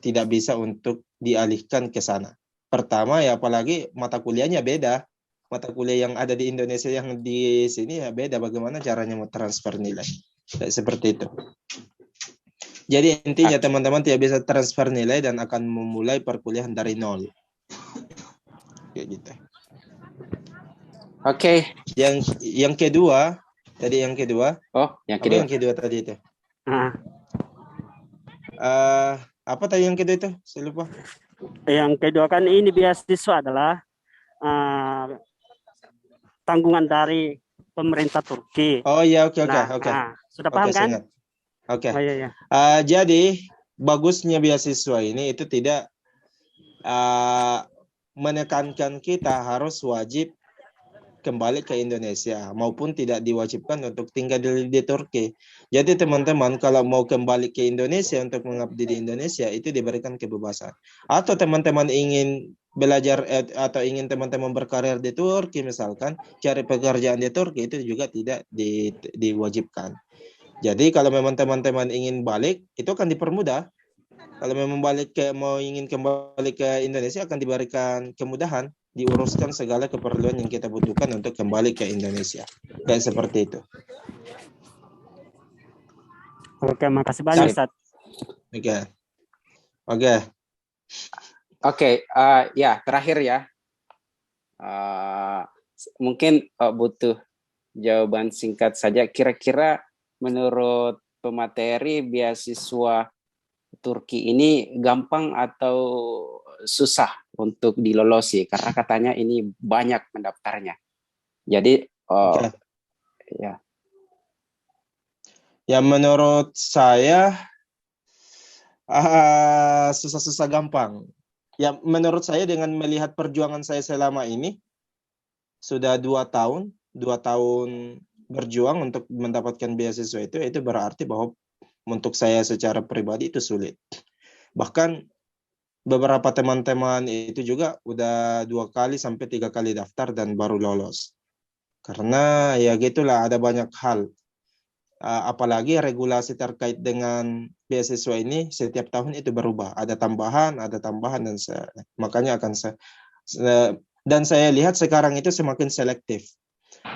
tidak bisa untuk dialihkan ke sana. Pertama ya, apalagi mata kuliahnya beda. Mata kuliah yang ada di Indonesia yang di sini ya beda, bagaimana caranya mau transfer nilai. Seperti itu. Jadi intinya teman-teman tidak bisa transfer nilai dan akan memulai perkuliahan dari nol. Kayak gitu. Oke. Yang kedua, tadi yang kedua. Oh, yang kedua. Apa yang kedua tadi itu? Apa tadi yang kedua itu? Saya lupa. Yang kedua kan ini beasiswa adalah tanggungan dari pemerintah Turki. Oh iya, oke. Sudah paham kan? Oke. Oh, iya. Jadi bagusnya beasiswa ini itu tidak menekankan kita harus wajib kembali ke Indonesia maupun tidak diwajibkan untuk tinggal di Turki. Jadi teman-teman kalau mau kembali ke Indonesia untuk mengabdi di Indonesia itu diberikan kebebasan. Atau teman-teman ingin belajar atau ingin teman-teman berkarir di Turki misalkan, cari pekerjaan di Turki itu juga tidak diwajibkan. Jadi kalau memang teman-teman ingin balik, itu akan dipermudah. Kalau memang ingin kembali ke Indonesia akan diberikan kemudahan, diuruskan segala keperluan yang kita butuhkan untuk kembali ke Indonesia. Kayak seperti itu. Oke, makasih banyak Ustaz. Oke, ya terakhir ya. Mungkin butuh jawaban singkat saja. Kira-kira menurut pemateri beasiswa Turki ini gampang atau susah untuk dilolosi? Karena katanya ini banyak pendaftarnya. Jadi ya. Ya menurut saya susah-susah gampang. Ya menurut saya dengan melihat perjuangan saya selama ini sudah 2 tahun berjuang untuk mendapatkan beasiswa itu berarti bahwa untuk saya secara pribadi itu sulit. Bahkan beberapa teman-teman itu juga udah 2 kali sampai 3 kali daftar dan baru lolos. Karena ya gitulah, ada banyak hal. Apalagi regulasi terkait dengan beasiswa ini setiap tahun itu berubah. Ada tambahan dan makanya dan saya lihat sekarang itu semakin selektif.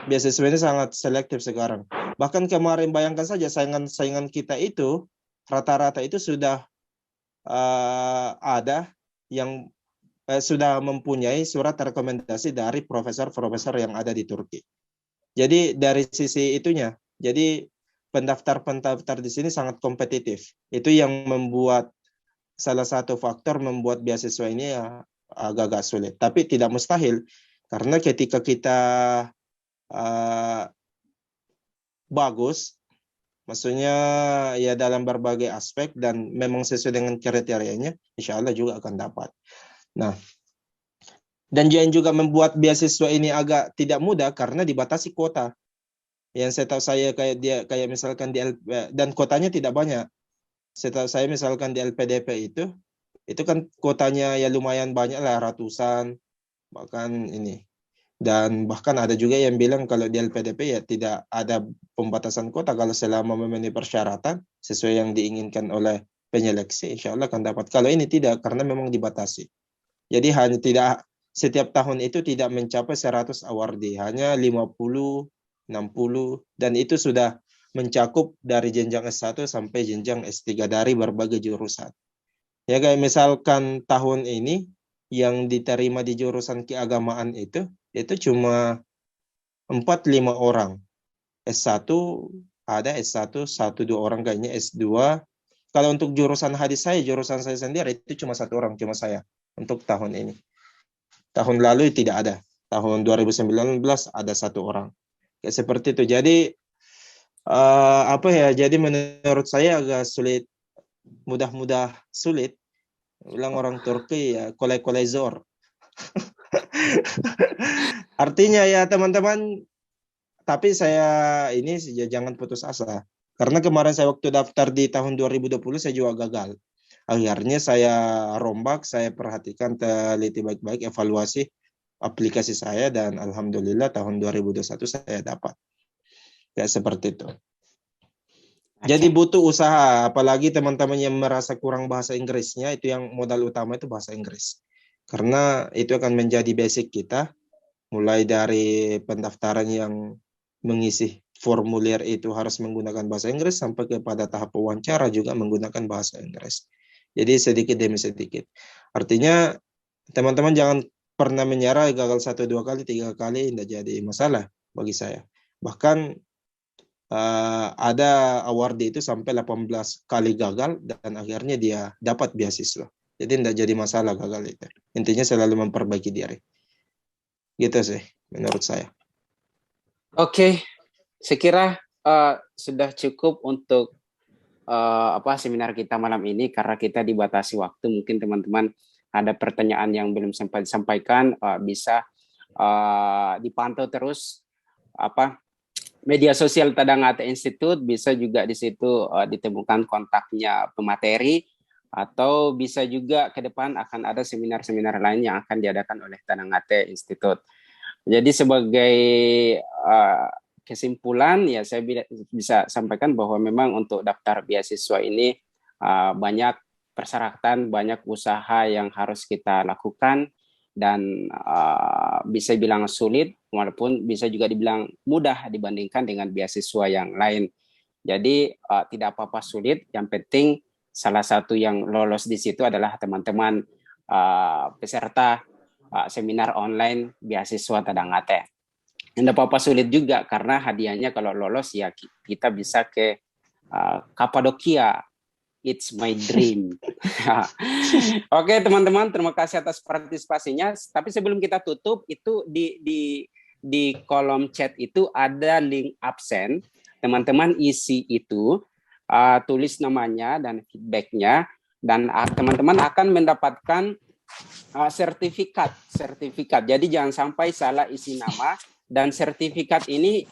Beasiswa ini sangat selektif sekarang. Bahkan kemarin bayangkan saja saingan kita itu rata-rata itu sudah ada yang sudah mempunyai surat rekomendasi dari profesor-profesor yang ada di Turki. Jadi dari sisi itunya, jadi pendaftar di sini sangat kompetitif. Itu yang membuat salah satu faktor membuat beasiswa ini agak sulit. Tapi tidak mustahil, karena ketika kita bagus, maksudnya ya dalam berbagai aspek dan memang sesuai dengan kriterianya, insya Allah juga akan dapat. Nah, dan yang juga membuat beasiswa ini agak tidak mudah karena dibatasi kuota. Yang saya tahu saya kayak misalkan dan kotanya tidak banyak. Setahu saya misalkan di LPDP itu kan kotanya ya lumayan banyak lah, ratusan bahkan ini. Dan bahkan ada juga yang bilang kalau di LPDP ya tidak ada pembatasan kota kalau selama memenuhi persyaratan sesuai yang diinginkan oleh penyeleksi, insya Allah akan dapat. Kalau ini tidak, karena memang dibatasi. Jadi hanya tidak setiap tahun itu tidak mencapai 100 awardee, hanya 50, 60, dan itu sudah mencakup dari jenjang S1 sampai jenjang S3 dari berbagai jurusan. Ya kayak misalkan tahun ini yang diterima di jurusan keagamaan itu cuma 4-5 orang. S1 ada S1 1-2 orang kayaknya, S2. Kalau untuk jurusan jurusan saya sendiri itu cuma 1 orang, cuma saya untuk tahun ini. Tahun lalu tidak ada. Tahun 2019 ada 1 orang. Kayak seperti itu. Jadi jadi menurut saya agak sulit, mudah-mudah sulit. Bilang orang Turki ya kolay-kolay zor. Artinya ya teman-teman, tapi saya ini jangan putus asa. Karena kemarin saya waktu daftar di tahun 2020 saya juga gagal. Akhirnya saya rombak, saya perhatikan, teliti baik-baik, evaluasi aplikasi saya, dan alhamdulillah tahun 2021 saya dapat. Kayak seperti itu. Jadi butuh usaha, apalagi teman-teman yang merasa kurang bahasa Inggrisnya, itu yang modal utama itu bahasa Inggris. Karena itu akan menjadi basic kita, mulai dari pendaftaran yang mengisi formulir itu harus menggunakan bahasa Inggris, sampai kepada tahap wawancara juga menggunakan bahasa Inggris. Jadi sedikit demi sedikit. Artinya teman-teman jangan pernah menyerah, gagal 1, 2 kali, 3 kali, tidak jadi masalah bagi saya. Bahkan ada awardee itu sampai 18 kali gagal dan akhirnya dia dapat beasiswa. Jadi tidak jadi masalah gagal itu. Intinya selalu memperbaiki diri. Gitu sih menurut saya. Oke, saya kira sudah cukup untuk seminar kita malam ini, karena kita dibatasi waktu. Mungkin teman-teman ada pertanyaan yang belum sempat disampaikan, bisa dipantau terus media sosial Tadangata Institute, bisa juga di situ ditemukan kontaknya pemateri. atau bisa juga ke depan akan ada seminar-seminar lain yang akan diadakan oleh Tadangate Institute. Jadi sebagai kesimpulan ya saya bisa sampaikan bahwa memang untuk daftar beasiswa ini banyak persyaratan, banyak usaha yang harus kita lakukan dan bisa bilang sulit walaupun bisa juga dibilang mudah dibandingkan dengan beasiswa yang lain. Jadi tidak apa-apa sulit, yang penting salah satu yang lolos di situ adalah teman-teman peserta seminar online beasiswa Tadangate. Tidak apa-apa sulit juga karena hadiahnya kalau lolos ya kita bisa ke Kapadokia. It's my dream. Oke teman-teman, terima kasih atas partisipasinya. Tapi sebelum kita tutup, itu di kolom chat itu ada link absen. Teman-teman isi itu, tulis namanya dan feedbacknya, dan teman-teman akan mendapatkan sertifikat. Jadi jangan sampai salah isi nama, dan sertifikat ini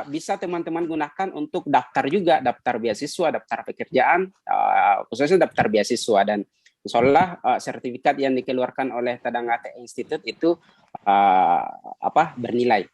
bisa teman-teman gunakan untuk daftar juga, daftar beasiswa, daftar pekerjaan, khususnya daftar beasiswa. Dan insya Allah sertifikat yang dikeluarkan oleh Tadangate Institute itu bernilai.